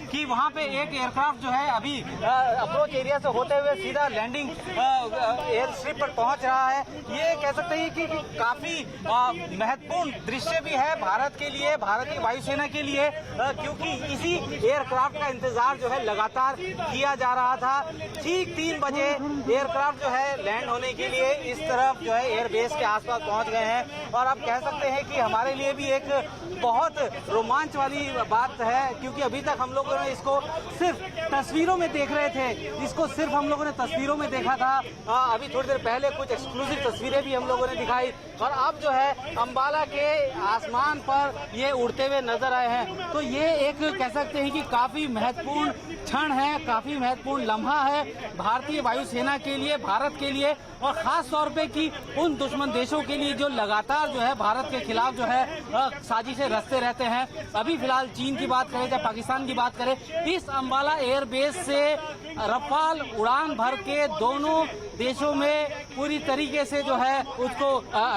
कि वहाँ पे एक एयरक्राफ्ट जो है अभी अप्रोच एरिया से होते हुए सीधा लैंडिंग एयर स्ट्रिप पर पहुंच रहा है। ये कह सकते हैं कि काफी महत्वपूर्ण दृश्य भी है भारत के लिए, भारतीय वायुसेना के लिए, क्योंकि इसी एयरक्राफ्ट का इंतजार जो है लगातार किया जा रहा था। ठीक 3 बजे एयरक्राफ्ट जो है लैंड होने के लिए इस तरफ जो है एयरबेस के आसपास पहुंच गए हैं। और आप कह सकते हैं कि हमारे लिए भी एक बहुत रोमांच वाली बात है, क्योंकि अभी तक हम लोगों ने इसको सिर्फ तस्वीरों में देख रहे थे, इसको सिर्फ हम लोगों ने तस्वीरों में देखा था। अभी थोड़ी देर पहले कुछ एक्सक्लूसिव तस्वीरें भी हम लोगों ने दिखाई, और अब जो है अंबाला के आसमान पर ये उड़ते हुए नजर आए हैं। तो ये एक कह सकते हैं कि काफी महत्वपूर्ण क्षण है, काफी महत्वपूर्ण लम्हा है भारतीय वायुसेना के लिए, भारत के लिए, और खास तौर पे कि उन दुश्मन देशों के लिए जो लगातार जो है भारत के खिलाफ जो है साजिशें रचते रहते हैं। अभी फिलहाल चीन की बात करें या पाकिस्तान की बात करें, इस अंबाला एयरबेस से रफाल उड़ान भर के दोनों देशों में पूरी तरीके से जो है उसको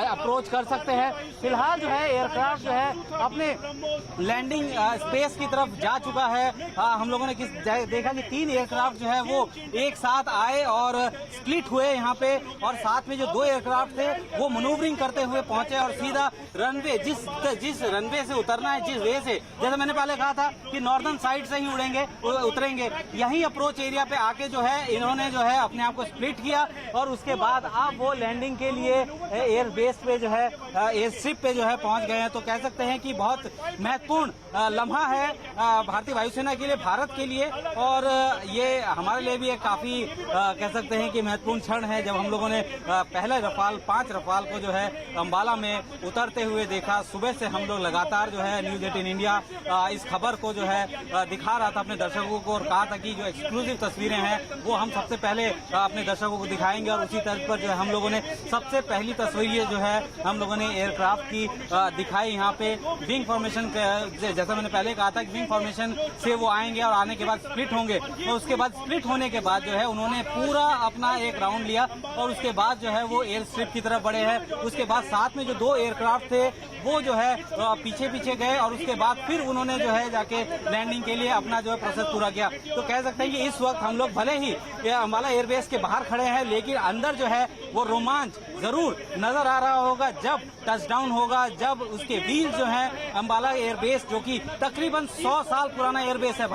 अप्रोच कर सकते हैं। फिलहाल जो है एयरक्राफ्ट जो है अपने लैंडिंग स्पेस की तरफ जा चुका है। हम लोगों ने देखा कि 3 एयरक्राफ्ट जो है वो एक साथ आए और स्प्लिट हुए यहाँ पे, और साथ में जो 2 एयरक्राफ्ट थे वो मनूवरिंग करते हुए पहुंचे और सीधा रनवे जिस रनवे से उतरना है, जिस वे से, जैसे मैंने पहले कहा था कि नॉर्दर्न साइड से ही उतरेंगे, यही अप्रोच एरिया पे आके जो है इन्होंने जो है अपने आप को स्प्लिट किया, और उसके बाद अब वो लैंडिंग के लिए एयर बेस पे जो है एयर स्ट्रिप पे जो है पहुंच गए हैं। तो कह सकते हैं कि बहुत महत्वपूर्ण लम्हा है भारतीय वायुसेना के लिए, भारत के लिए, और ये हमारे लिए भी एक काफी कह सकते हैं कि महत्वपूर्ण क्षण है। जब हम लोगों ने पहले 5 रफाल को जो है अंबाला में उतरते हुए देखा, सुबह से हम लोग लगातार जो है न्यूज 18 इंडिया इस खबर को जो है दिखा रहा था अपने दर्शकों को, और कहा था कि जो एक्सक्लूसिव तस्वीरें हैं वो हम सबसे पहले अपने दर्शकों को दिखाएंगे। और उसी तर्ज पर जो है हम लोगों ने सबसे पहली तस्वीर जो है हम लोगों ने एयरक्राफ्ट की दिखाई। यहाँ पे विंग फॉर्मेशन, जैसा मैंने पहले कहा था कि विंग फॉर्मेशन से वो आएंगे और आने के बाद स्प्लिट होंगे, और उसके बाद स्प्लिट होने के बाद जो है उन्होंने पूरा अपना एक राउंड लिया, और उसके बाद जो है वो एयर स्ट्रिप की तरफ बढ़े हैं। उसके बाद साथ में जो 2 एयरक्राफ्ट थे वो जो है पीछे गए, और उसके बाद फिर उन्होंने जो है जाके लैंडिंग के लिए अपना जो है प्रोसेस पूरा किया। तो कह सकते हैं कि इस वक्त हम लोग भले ही अंबाला एयरबेस के बाहर खड़े हैं, लेकिन अंदर जो है वो रोमांच जरूर नजर आ रहा होगा जब टचडाउन होगा, जब उसके व्हील जो है अंबाला एयरबेस, जो कि तकरीबन 100 साल पुराना एयरबेस है,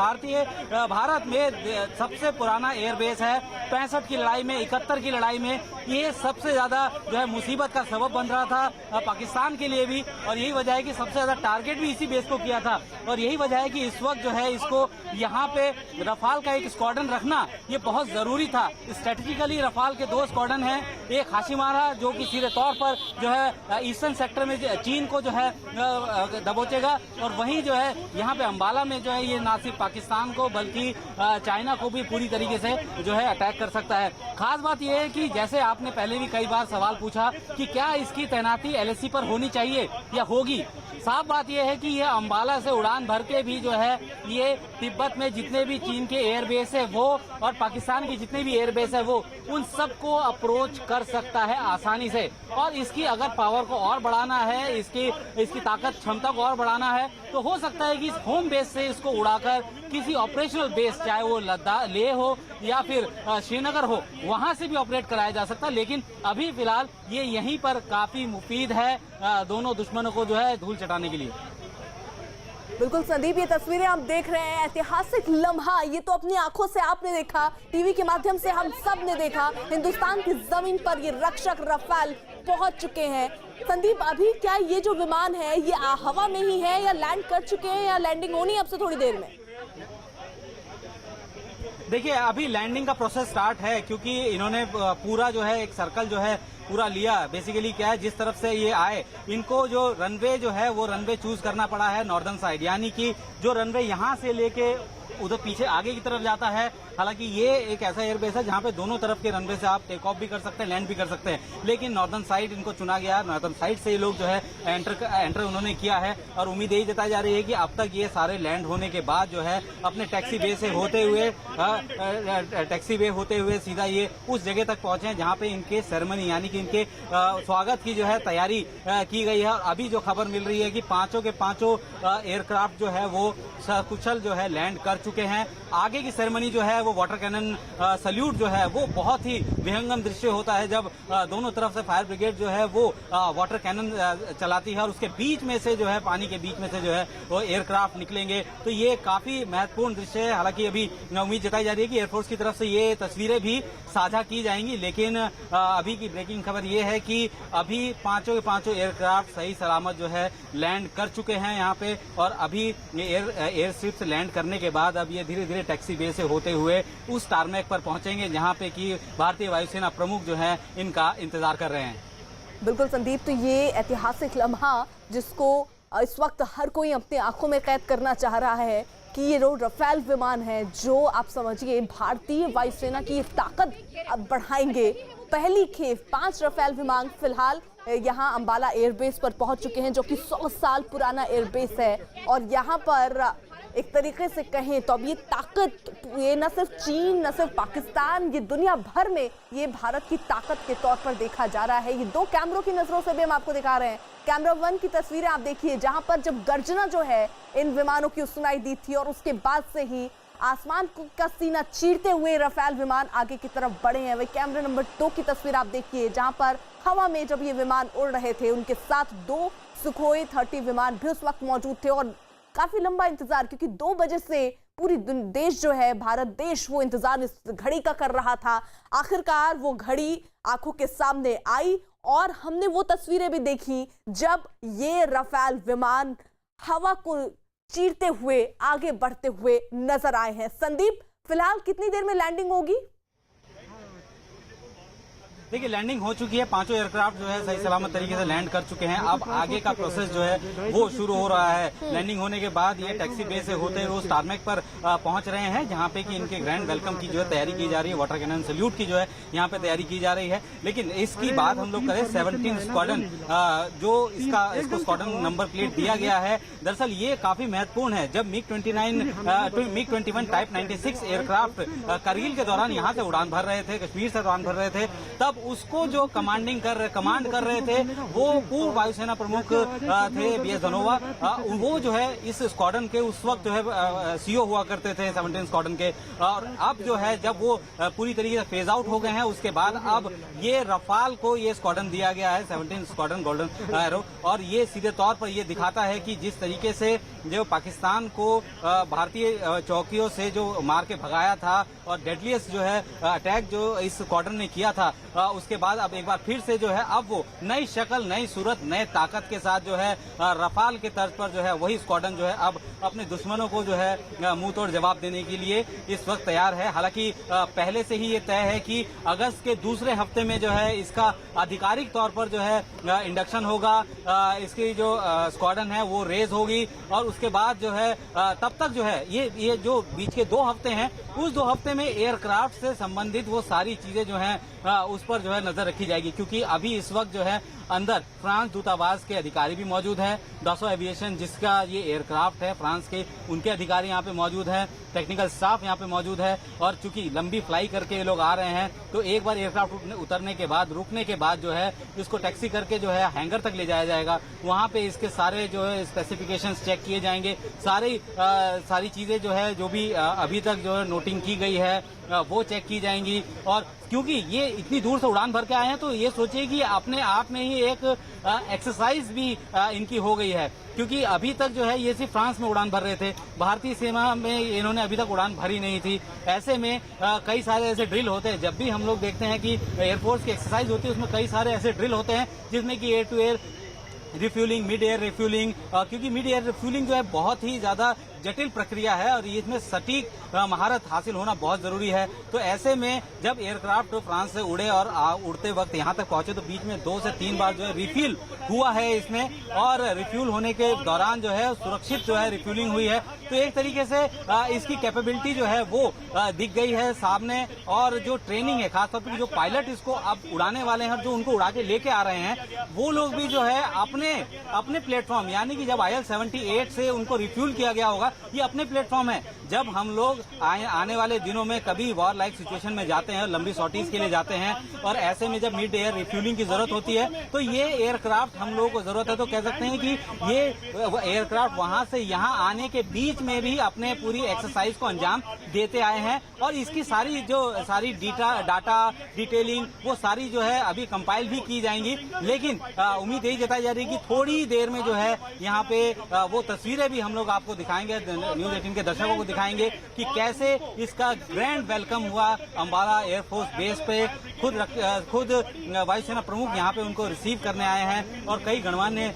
भारत में सबसे पुराना एयरबेस है। 65 की लड़ाई में, 71 की लड़ाई में ये सबसे ज्यादा जो है मुसीबत का सबब बन रहा था पाकिस्तान के लिए भी, और यही वजह है कि सबसे ज्यादा टारगेट भी इसी बेस को किया था। और यही वजह है कि इस वक्त जो है इसको यहाँ पे रफाल का एक स्क्वाड्रन रखना ये बहुत जरूरी था। स्ट्रेटेजिकली रफाल के 2 स्क्वाड्रन हैं, एक हाशिमारा जो कि सीधे तौर पर जो है ईस्टर्न सेक्टर में चीन को जो है दबोचेगा, और वहीं जो है यहाँ पे अंबाला में जो है ये ना सिर्फ पाकिस्तान को बल्कि चाइना को भी पूरी तरीके से जो है अटैक कर सकता है। खास बात यह है कि जैसे आपने पहले भी कई बार सवाल पूछा कि क्या इसकी तैनाती LAC पर होनी चाहिए या होगी, साफ बात यह है कि ये अंबाला से उड़ान भर के भी जो है ये तिब्बत में जितने भी चीन के एयरबेस है वो, और पाकिस्तान की जितने भी एयरबेस है वो, उन सबको अप्रोच कर सकता है आसानी से। और इसकी अगर पावर को और बढ़ाना है, इसकी ताकत क्षमता को और बढ़ाना है, तो हो सकता है कि इस होम बेस से इसको उड़ाकर किसी ऑपरेशनल बेस, चाहे वो लेह हो या फिर श्रीनगर हो, वहां से भी ऑपरेट कराया जा सकता है। लेकिन अभी फिलहाल ये यहीं पर काफी मुफीद है दोनों दुश्मनों को जो है धूल चटाने के लिए। बिल्कुल संदीप, ये तस्वीरें आप देख रहे हैं, ऐतिहासिक लम्हा, ये तो अपनी आंखों से आपने देखा, टीवी के माध्यम से हम सब ने देखा। हिंदुस्तान की जमीन पर ये रक्षक रफाल पहुंच चुके हैं। संदीप, अभी क्या ये जो विमान है ये हवा में ही है या लैंड कर चुके हैं, या लैंडिंग होनी है अब से थोड़ी देर में? देखिए, अभी लैंडिंग का प्रोसेस स्टार्ट है, क्योंकि इन्होंने पूरा जो है एक सर्कल जो है पूरा लिया। बेसिकली क्या है, जिस तरफ से ये आए इनको जो रनवे जो है वो रनवे चूज करना पड़ा है नॉर्दर्न साइड, यानी कि जो रनवे यहाँ से लेके उधर पीछे आगे की तरफ जाता है। हालांकि ये एक ऐसा एयरबेस है जहां पे दोनों तरफ के रनवे से आप टेक ऑफ भी कर सकते हैं, लैंड भी कर सकते हैं, लेकिन नॉर्दर्न साइड इनको चुना गया है। नॉर्दर्न साइड से ये लोग जो है एंटर उन्होंने किया है, और उम्मीद यही जताई जा रही है कि अब तक ये सारे लैंड होने के बाद जो है अपने टैक्सी वे से होते हुए सीधा ये उस जगह तक पहुंचे हैं जहां पे इनके सेरेमनी यानी कि इनके स्वागत की जो है तैयारी की गई है। और अभी जो खबर मिल रही है कि पांचों के पांचों एयरक्राफ्ट जो है वो सकुशल जो है लैंड कर चुके हैं। आगे की सेरेमनी जो है वो वाटर कैनन सल्यूट जो है वो बहुत ही विहंगम दृश्य होता है जब दोनों तरफ से फायर ब्रिगेड जो है वो वाटर कैनन चलाती है और उसके बीच में से जो है पानी के बीच में से जो है वो एयरक्राफ्ट निकलेंगे। तो ये काफी महत्वपूर्ण दृश्य है। हालांकि अभी उम्मीद जताई जा रही है कि एयरफोर्स की तरफ से ये तस्वीरें भी साझा की जाएंगी, लेकिन अभी की ब्रेकिंग खबर ये है कि अभी पांचों के पांचों एयरक्राफ्ट सही सलामत जो है लैंड कर चुके हैं यहाँ पे। और अभी एयर स्ट्रिप से लैंड करने के बाद अब ये धीरे धीरे टैक्सी वे से होते हुए उस टारमेक पर पहुंचेंगे जहाँ पे कि भारतीय वायुसेना प्रमुख जो है इनका इंतजार कर रहे हैं। बिल्कुल संदीप, तो ये ऐतिहासिक लम्हा जिसको इस वक्त हर कोई अपनी आंखों में कैद करना चाह रहा है कि ये जो रफेल विमान है जो आप समझिए भारतीय वायुसेना की ताकत अब बढ़ाएंगे। पहली खेप 5 रफेल विमान फिलहाल यहाँ अंबाला एयरबेस पर पहुंच चुके हैं जो कि 100 साल पुराना एयरबेस है। और यहाँ पर एक तरीके से कहें तो अब ये ताकत, ये न सिर्फ चीन न सिर्फ पाकिस्तान, ये दुनिया भर में ये भारत की ताकत के तौर पर देखा जा रहा है। ये 2 कैमरों की नजरों से भी हम आपको दिखा रहे हैं। कैमरा 1 की तस्वीरें आप देखिए जहां पर जब गर्जना जो है इन विमानों की सुनाई दी थी और उसके बाद से ही आसमान का सीना चीरते हुए रफेल विमान आगे की तरफ बढ़े हैं। वही कैमरा नंबर 2 की तस्वीर आप देखिए जहां पर हवा में जब ये विमान उड़ रहे थे उनके साथ 2 सुखोई 30 विमान भी उस वक्त मौजूद थे। और काफी लंबा इंतजार, क्योंकि 2 बजे से पूरी देश जो है, भारत देश, वो इंतजार इस घड़ी का कर रहा था। आखिरकार वो घड़ी आंखों के सामने आई और हमने वो तस्वीरें भी देखी जब ये रफेल विमान हवा को चीरते हुए आगे बढ़ते हुए नजर आए हैं। संदीप, फिलहाल कितनी देर में लैंडिंग होगी? देखिए, लैंडिंग हो चुकी है। पांचों एयरक्राफ्ट जो है सही सलामत तरीके से लैंड कर चुके हैं। अब आगे का प्रोसेस जो है वो शुरू हो रहा है। लैंडिंग होने के बाद ये टैक्सी बे से होते हुए टारमेक पर पहुंच रहे हैं जहां पे कि इनके ग्रैंड वेलकम की जो है तैयारी की जा रही है। वाटर कैनन सल्यूट की जो है यहाँ पे तैयारी की जा रही है। लेकिन इसकी बात हम लोग करें 17 स्क्वाड्रन जो इसको स्क्वाड्रन नंबर प्लेट दिया गया है, दरअसल ये काफी महत्वपूर्ण है। जब मिग 21 टाइप 96 एयरक्राफ्ट करगिल के दौरान यहाँ से उड़ान भर रहे थे, कश्मीर से उड़ान भर रहे थे, तब उसको जो कमांड कर रहे थे वो पूर्व वायुसेना प्रमुख थे BS धनोवा। वो जो है इस स्क्वाड्रन के उस वक्त जो है सीओ हुआ करते थे 17 स्क्वाड्रन के। और अब जो है जब वो पूरी तरीके से फेज आउट हो गए हैं उसके बाद अब ये रफाल को ये स्क्वाड्रन दिया गया है, 17 स्क्वाड्रन गोल्डन एरो। और ये सीधे तौर पर ये दिखाता है कि जिस तरीके से जो पाकिस्तान को भारतीय चौकियों से जो मार के भगाया था और डेडलीस्ट जो है अटैक जो इस स्क्वाड्रन ने किया था, उसके बाद अब एक बार फिर से जो है अब वो नई शक्ल, नई सूरत, नए ताकत के साथ जो है रफाल के तर्ज पर जो है वही स्क्वाड्रन जो है अब अपने दुश्मनों को जो है मुंह तोड़ जवाब देने के लिए इस वक्त तैयार है। हालांकि पहले से ही ये तय है कि अगस्त के दूसरे हफ्ते में जो है इसका आधिकारिक तौर पर जो है इंडक्शन होगा, इसकी जो स्क्वाड्रन है वो रेज होगी और उसके बाद जो है तब तक जो है ये जो बीच के 2 हफ्ते हैं उस 2 हफ्ते में एयरक्राफ्ट से संबंधित वो सारी चीजें जो हैं उस पर जो है नजर रखी जाएगी। क्योंकि अभी इस वक्त जो है अंदर फ्रांस दूतावास के अधिकारी भी मौजूद हैं। दासो एविएशन जिसका ये एयरक्राफ्ट है फ्रांस के, उनके अधिकारी यहाँ पे मौजूद हैं, टेक्निकल स्टाफ यहाँ पे मौजूद है। और चूंकि लंबी फ्लाई करके ये लोग आ रहे हैं तो एक बार एयरक्राफ्ट उतरने के बाद, रुकने के बाद जो है इसको टैक्सी करके जो है हैंगर तक ले जाया जाएगा। वहाँ पे इसके सारे जो है स्पेसिफिकेशंस चेक किए जाएंगे, सारी चीजें जो है जो भी अभी तक जो है नोटिंग की गई है वो चेक की जाएंगी। और क्योंकि ये इतनी दूर से उड़ान भर के आए हैं तो ये सोचिए कि अपने आप में ही एक एक्सरसाइज भी इनकी हो गई है। क्योंकि अभी तक जो है ये सिर्फ फ्रांस में उड़ान भर रहे थे, भारतीय सेना में इन्होंने अभी तक उड़ान भरी नहीं थी। ऐसे में कई सारे ऐसे ड्रिल होते हैं, जब भी हम लोग देखते हैं कि एयरफोर्स की एक्सरसाइज होती है उसमें कई सारे ऐसे ड्रिल होते हैं जिसमें कि air to air refuelling, mid air refuelling, क्योंकि मिड एयर रिफ्यूलिंग जो है बहुत ही ज्यादा जटिल प्रक्रिया है और इसमें सटीक महारत हासिल होना बहुत जरूरी है। तो ऐसे में जब एयरक्राफ्ट फ्रांस से उड़े और उड़ते वक्त यहाँ तक पहुंचे तो बीच में 2 से 3 बार जो है रिफ्यूल हुआ है इसमें, और रिफ्यूल होने के दौरान जो है सुरक्षित जो है रिफ्यूलिंग हुई है। तो एक तरीके से इसकी कैपेबिलिटी जो है वो दिख गई है सामने। और जो ट्रेनिंग है, खासतौर पर जो पायलट इसको अब उड़ाने वाले हैं, जो उनको उड़ा के लेके आ रहे हैं, वो लोग भी जो है अपने प्लेटफॉर्म, यानी कि जब IL-78 से उनको रिफ्यूल किया गया होगा ये अपने प्लेटफॉर्म है। जब हम लोग आने वाले दिनों में कभी वॉर लाइक सिचुएशन में जाते हैं, लंबी सॉर्टीज के लिए जाते हैं, और ऐसे में जब मिड एयर रिफ्यूलिंग की जरूरत होती है तो ये एयरक्राफ्ट हम लोगों को जरूरत है। तो कह सकते हैं कि ये एयरक्राफ्ट वहां से यहाँ आने के बीच में भी अपने पूरी एक्सरसाइज को अंजाम देते आए हैं, और इसकी सारी डाटा डिटेलिंग वो सारी जो है अभी कंपाइल भी की जाएंगी। लेकिन उम्मीद यही जताई जा रही है कि थोड़ी देर में जो है यहाँ पे वो तस्वीरें भी हम लोग आपको दिखाएंगे, न्यूज 18 के दर्शकों को दिखाएंगे कि कैसे इसका ग्रैंड वेलकम हुआ अंबाला एयरफोर्स बेस पे। खुद वायुसेना प्रमुख यहाँ पे उनको रिसीव करने आए हैं, और कई गणमान्य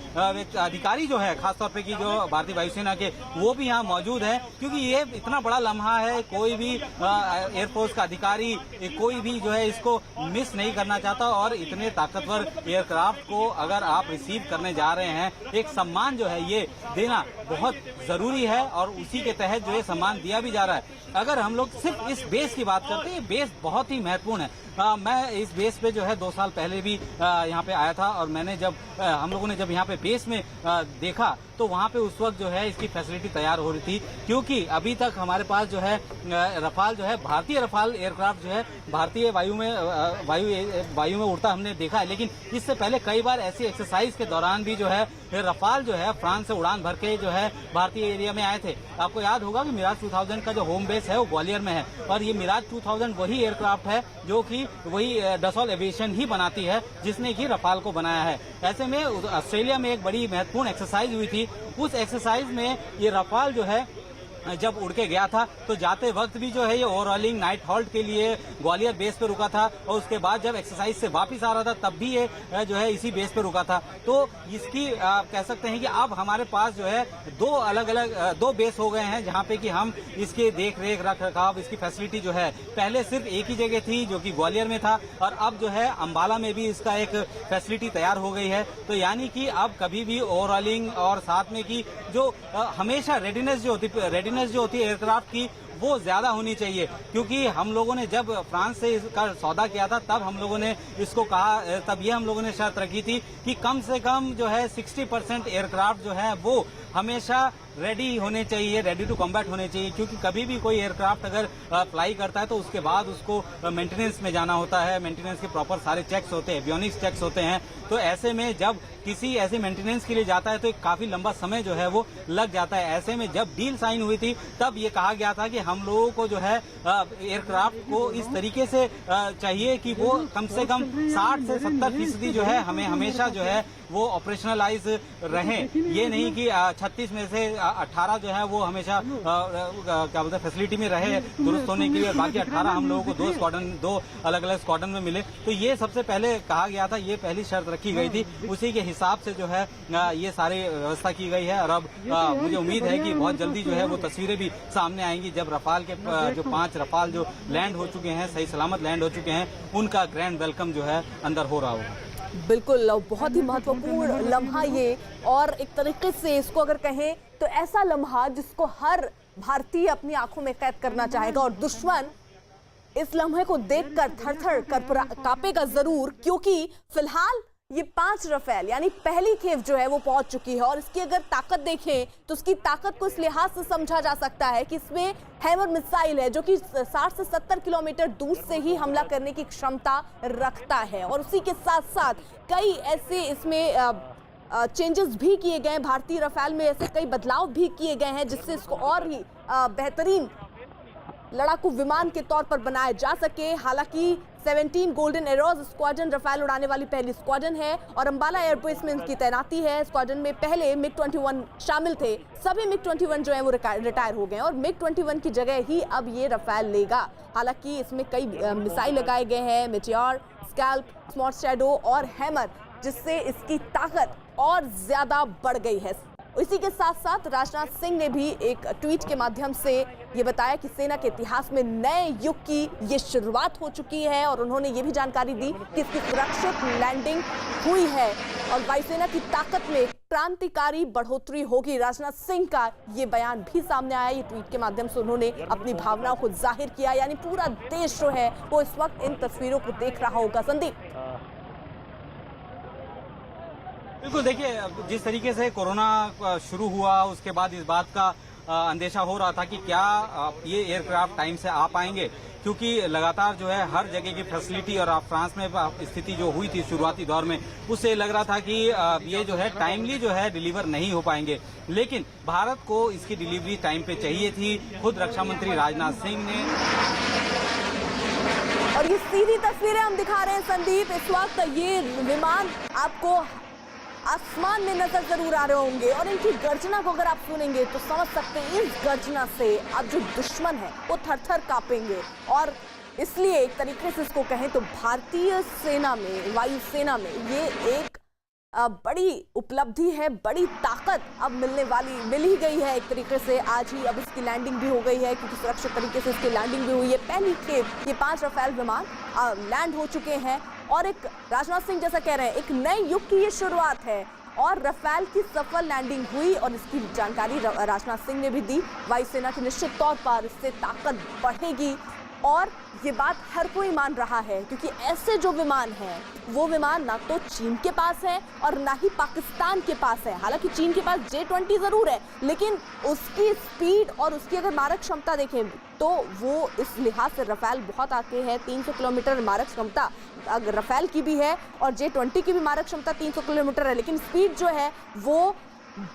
अधिकारी जो है खासतौर पे की जो भारतीय वायुसेना के वो भी यहाँ मौजूद है, क्योंकि ये इतना बड़ा लम्हा है। कोई भी एयरफोर्स का अधिकारी कोई भी जो है इसको मिस नहीं करना चाहता, और इतने ताकतवर एयरक्राफ्ट को अगर आप रिसीव करने जा रहे हैं, एक सम्मान जो है ये देना बहुत जरूरी है, और उसी के तहत जो है सम्मान दिया भी जा रहा है। अगर हम लोग सिर्फ इस बेस की बात करते हैं, ये बेस बहुत ही महत्वपूर्ण है। मैं इस बेस पे जो है 2 साल पहले भी यहाँ पे आया था, और मैंने जब हम लोगों ने जब यहाँ पे बेस में देखा तो वहाँ पे उस वक्त जो है इसकी फैसिलिटी तैयार हो रही थी, क्योंकि अभी तक हमारे पास जो है रफाल जो है भारतीय रफाल एयरक्राफ्ट जो है भारतीय वायु में उड़ता हमने देखा है। लेकिन इससे पहले कई बार ऐसी एक्सरसाइज के दौरान भी जो है रफाल जो है फ्रांस से उड़ान भर के जो है भारतीय एरिया में आए थे। आपको याद होगा कि मिराज 2000 का जो होम बेस है वो ग्वालियर में है, और ये मिराज 2000 वही एयरक्राफ्ट है जो कि वही डसॉल एविएशन ही बनाती है जिसने कि रफाल को बनाया है। ऐसे में ऑस्ट्रेलिया में एक बड़ी महत्वपूर्ण एक्सरसाइज हुई थी। उस एक्सरसाइज में ये रफाल जो है जब उड़ के गया था तो जाते वक्त भी जो है ये ओवरऑलिंग नाइट हॉल्ट के लिए ग्वालियर बेस पे रुका था, और उसके बाद जब एक्सरसाइज से वापस आ रहा था तब भी ये जो है इसी बेस पे रुका था। तो इसकी कह सकते हैं कि अब हमारे पास जो है दो बेस हो गए हैं जहाँ पे कि हम इसके देख रेख रख रखाव इसकी फैसिलिटी जो है पहले सिर्फ एक ही जगह थी जो कि ग्वालियर में था, और अब जो है अंबाला में भी इसका एक फैसिलिटी तैयार हो गई है। तो यानी कि अब कभी भी ओवरऑलिंग और साथ में की जो हमेशा रेडीनेस जो होती है एयरक्राफ्ट की वो ज्यादा होनी चाहिए, क्योंकि हम लोगों ने जब फ्रांस से इसका सौदा किया था तब हम लोगों ने इसको कहा, तब ये हम लोगों ने शर्त रखी थी कि कम से कम जो है 60% एयरक्राफ्ट जो है वो हमेशा रेडी होने चाहिए, रेडी टू कॉम्बैट होने चाहिए, क्योंकि कभी भी कोई एयरक्राफ्ट अगर फ्लाई करता है तो उसके बाद उसको मेंटेनेंस में जाना होता है। मेंटेनेंस के प्रॉपर सारे चेक्स होते हैं, एवियोनिक्स चेक्स होते हैं। तो ऐसे में जब किसी ऐसे मेंटेनेंस के लिए जाता है तो एक काफी लंबा समय जो है वो लग जाता है। ऐसे में जब डील साइन हुई थी तब ये कहा गया था कि हम लोगों को जो है एयरक्राफ्ट को इस तरीके से चाहिए कि वो कम से कम 60 से 70% जो है हमें हमेशा जो है वो ऑपरेशनलाइज रहे। ये नहीं कि 36 में से 18 जो है वो हमेशा क्या बोलते हैं फैसिलिटी में रहे दुरुस्त होने के लिए, बाकी 18 हम लोगों को दो अलग अलग स्क्वाड्रन में मिले। तो ये सबसे पहले कहा गया था, ये पहली शर्त रखी गई थी, उसी के हिसाब से जो है ये सारी व्यवस्था की गई है। और अब मुझे उम्मीद है कि बहुत जल्दी जो है वो तस्वीरें भी सामने आएंगी जब रफाल के जो 5 रफाल जो लैंड हो चुके हैं, सही सलामत लैंड हो चुके हैं, उनका ग्रैंड वेलकम जो है अंदर हो रहा होगा। बिल्कुल, बहुत ही महत्वपूर्ण लम्हा ये, और एक तरीके से इसको अगर कहें तो ऐसा लम्हा जिसको हर भारतीय अपनी आंखों में कैद करना चाहेगा, और दुश्मन इस लम्हे को देखकर थर-थर कांपेगा जरूर, क्योंकि फिलहाल ये 5 रफेल यानी पहली खेप जो है वो पहुंच चुकी है। और इसकी अगर ताकत देखें तो उसकी ताकत को इस लिहाज से समझा जा सकता है कि इसमें हैमर मिसाइल है जो कि 60 से 70 किलोमीटर दूर से ही हमला करने की क्षमता रखता है, और उसी के साथ साथ कई ऐसे इसमें चेंजेस भी किए गए हैं। भारतीय रफेल में ऐसे कई बदलाव भी किए गए हैं जिससे इसको और ही बेहतरीन लड़ाकू विमान के तौर पर बनाया जा सके। हालांकि 17 गोल्डन एरोज स्क्वाड्रन रफेल उड़ाने वाली पहली स्क्वाड्रन है, और अंबाला एयरबेस में इनकी तैनाती है। स्क्वाड्रन में पहले MiG-21 शामिल थे, सभी MiG-21 जो है वो रिटायर हो गए, और MiG-21 की जगह ही अब ये रफेल लेगा। हालांकि इसमें कई मिसाइल लगाए गए हैं, मेटियोर, स्कैल्प, स्मॉट शैडो और हैमर, जिससे इसकी ताकत और ज्यादा बढ़ गई है। इसी के साथ साथ राजनाथ सिंह ने भी एक ट्वीट के माध्यम से ये बताया कि सेना के इतिहास में नए युग की ये शुरुआत हो चुकी है, और उन्होंने ये भी जानकारी दी कि इसकी सुरक्षित लैंडिंग हुई है और वायुसेना की ताकत में क्रांतिकारी बढ़ोतरी होगी। राजनाथ सिंह का ये बयान भी सामने आया। ये ट्वीट के माध्यम से उन्होंने अपनी भावनाओं को जाहिर किया, यानी पूरा देश जो है वो इस वक्त इन तस्वीरों को देख रहा होगा। संदीप, बिल्कुल, देखिए जिस तरीके से कोरोना शुरू हुआ उसके बाद इस बात का अंदेशा हो रहा था कि क्या ये एयरक्राफ्ट टाइम से आ पाएंगे, क्योंकि लगातार जो है हर जगह की फैसिलिटी और फ्रांस में स्थिति जो हुई थी शुरुआती दौर में, उससे लग रहा था कि ये जो है टाइमली जो है डिलीवर नहीं हो पाएंगे। लेकिन भारत को इसकी डिलीवरी टाइम पे चाहिए थी। खुद रक्षा मंत्री राजनाथ सिंह ने, और ये सीधी तस्वीरें हम दिखा रहे हैं संदीप, इस वक्त ये विमान आपको आसमान में नजर जरूर आ रहे होंगे और इनकी गर्जना को अगर आप सुनेंगे तो समझ सकते हैं इस गर्जना से अब जो दुश्मन है वो थर-थर कांपेंगे। और इसलिए एक तरीके से इसको कहें तो भारतीय सेना में, वायुसेना में ये एक बड़ी उपलब्धि है, बड़ी ताकत अब मिल ही गई है एक तरीके से। आज ही अब इसकी लैंडिंग भी हो गई है, क्योंकि सुरक्षित तरीके से इसकी लैंडिंग भी हुई है। पहली खेप ये 5 रफेल विमान लैंड हो चुके हैं और एक राजनाथ सिंह जैसा कह रहे हैं एक नए युग की ये शुरुआत है और रफेल की सफल लैंडिंग हुई और इसकी जानकारी राजनाथ सिंह ने भी दी। वायुसेना की निश्चित तौर पर इससे ताकत बढ़ेगी और ये बात हर कोई मान रहा है, क्योंकि ऐसे जो विमान हैं वो विमान ना तो चीन के पास है और ना ही पाकिस्तान के पास है। हालांकि चीन के पास J-20 जरूर है, लेकिन उसकी स्पीड और उसकी अगर मारक क्षमता देखें तो वो इस लिहाज से रफेल बहुत आगे है। 300 किलोमीटर मारक क्षमता अगर रफेल की भी है और J-20 की भी मारक क्षमता 300 किलोमीटर है, लेकिन स्पीड जो है वो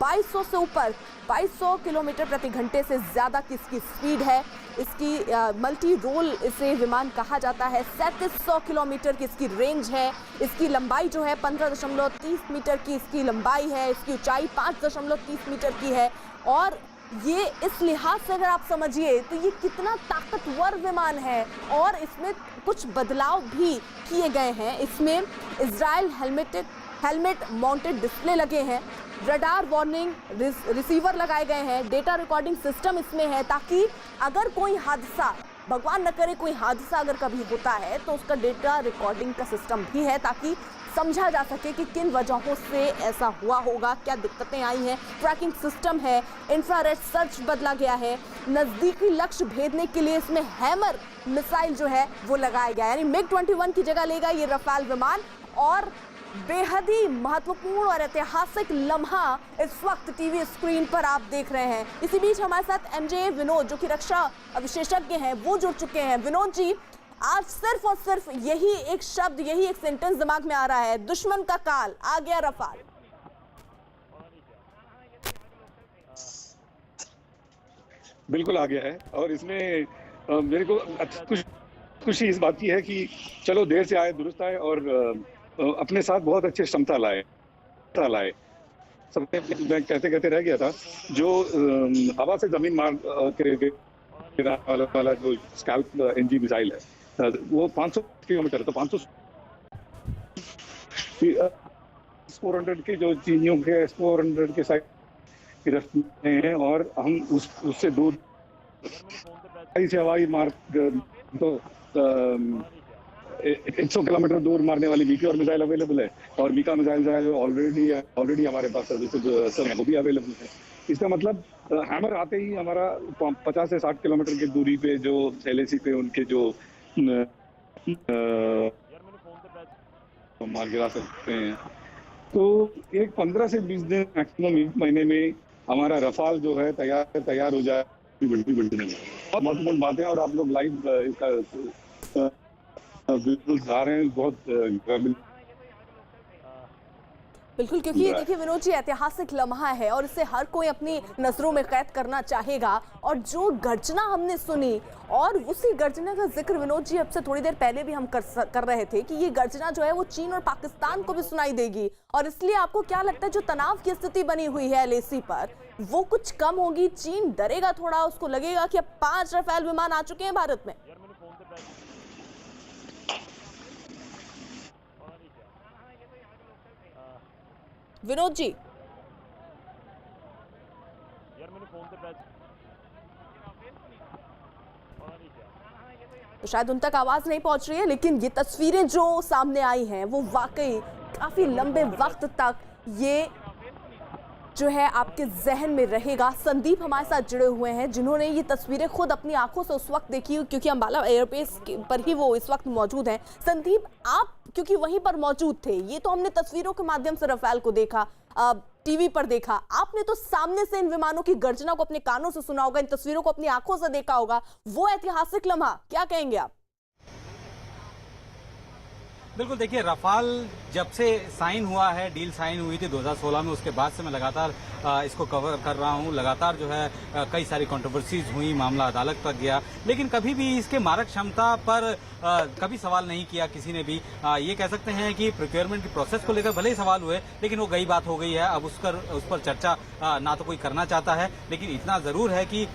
2200 से ऊपर 2200 किलोमीटर प्रति घंटे से ज़्यादा की इसकी स्पीड है। इसकी मल्टी रोल इसे विमान कहा जाता है। 3700 किलोमीटर की इसकी रेंज है। इसकी लंबाई जो है 15.30 मीटर की इसकी लंबाई है। इसकी ऊंचाई 5.30 मीटर की है और ये इस लिहाज से अगर आप समझिए तो ये कितना ताकतवर विमान है। और इसमें कुछ बदलाव भी किए गए हैं। इसमें इजराइल हेलमेट माउंटेड डिस्प्ले लगे हैं, रडार वार्निंग रिसीवर लगाए गए हैं, डेटा रिकॉर्डिंग सिस्टम इसमें है, ताकि अगर कोई हादसा, भगवान न करे कोई हादसा अगर कभी होता है तो उसका डेटा रिकॉर्डिंग का सिस्टम भी है, ताकि समझा जा सके कि किन वजहों से ऐसा हुआ होगा, क्या दिक्कतें आई हैं। ट्रैकिंग सिस्टम है, इंफ्रारेड सर्च बदला गया है, नज़दीकी लक्ष्य भेदने के लिए इसमें हैमर मिसाइल जो है वो लगाया गया है, यानी MiG-21 की जगह लेगा ये रफेल विमान। और बेहद ही महत्वपूर्ण और ऐतिहासिक लम्हा इस वक्त टीवी स्क्रीन पर आप देख रहे हैं। इसी बीच हमारे साथ MJ विनोद जो कि रक्षा विशेषज्ञ हैं वो जुड़ चुके हैं। विनोद जी, आज सिर्फ और सिर्फ यही एक शब्द, यही एक सेंटेंस दिमाग में आ रहा है, दुश्मन का काल, आ गया रफाल। बिल्कुल आ गया है और इसमें मेरे को खुशी इस बात की है कि चलो देर से आए दुरुस्त आए और अपने साथ बहुत अच्छे क्षमता लाए। सबने मैं कहते कहते रह गया था, जो हवा से जमीन मार वाला जो स्कैल्प एनजी मिसाइल है वो 500 किलोमीटर, तो 400 के जो चीनियों के 400 के साइड गिरफ्त में हैं और हम उससे दूर से हवाई मार्ग तो 100 किलोमीटर दूर मारने वाली मीका और मिसाइल अवेलेबल है और मीका मिसाइल जो है ऑलरेडी हमारे पास सर्विसेज वो भी अवेलेबल है। इसका मतलब हैमर आते ही हमारा 50 से 60 किलोमीटर की दूरी पे जो LAC पे उनके जो मार गिरा सकते हैं। तो एक 15 से 20 दिन मैक्सिमम 1 महीने में हमारा रफाल जो है तैयार हो जाए। बहुत महत्वपूर्ण बात है और आप लोग लाइव इसका आ रहे हैं बहुत बिल्कुल, क्योंकि ये देखिए विनोद जी ऐतिहासिक लम्हा है और इसे हर कोई अपनी नजरों में कैद करना चाहेगा। और जो गर्जना हमने सुनी और उसी गर्जना का जिक्र विनोद जी अब से थोड़ी देर पहले भी हम कर रहे थे कि ये गर्जना जो है वो चीन और पाकिस्तान को भी सुनाई देगी। और इसलिए आपको क्या लगता है जो तनाव की स्थिति बनी हुई है LAC पर वो कुछ कम होगी? चीन डरेगा थोड़ा, उसको लगेगा कि अब 5 रफेल विमान आ चुके हैं भारत में। विनोद जी, तो शायद उन तक आवाज नहीं पहुंच रही है, लेकिन ये तस्वीरें जो सामने आई हैं वो वाकई काफी लंबे वक्त तक ये जो है आपके जहन में रहेगा। संदीप हमारे साथ जुड़े हुए हैं जिन्होंने ये तस्वीरें खुद अपनी आंखों से उस वक्त देखी, क्योंकि अम्बाला एयरबेस पर ही वो इस वक्त मौजूद हैं। संदीप, आप क्योंकि वहीं पर मौजूद थे, ये तो हमने तस्वीरों के माध्यम से रफाल को देखा, टीवी पर देखा, आपने तो सामने से इन विमानों की गर्जना को अपने कानों से सुना होगा, इन तस्वीरों को अपनी आंखों से देखा होगा। वो ऐतिहासिक लम्हा, क्या कहेंगे आप? बिल्कुल, देखिए, रफाल जब से साइन हुआ है, डील साइन हुई थी 2016 में, उसके बाद से मैं लगातार इसको कवर कर रहा हूं। लगातार जो है कई सारी कंट्रोवर्सीज हुई, मामला अदालत तक गया, लेकिन कभी भी इसके मारक क्षमता पर कभी सवाल नहीं किया किसी ने भी। ये कह सकते हैं कि प्रोक्योरमेंट की प्रोसेस को लेकर भले ही सवाल हुए, लेकिन वो गई बात हो गई है। अब उस पर चर्चा ना तो कोई करना चाहता है, लेकिन इतना जरूर है कि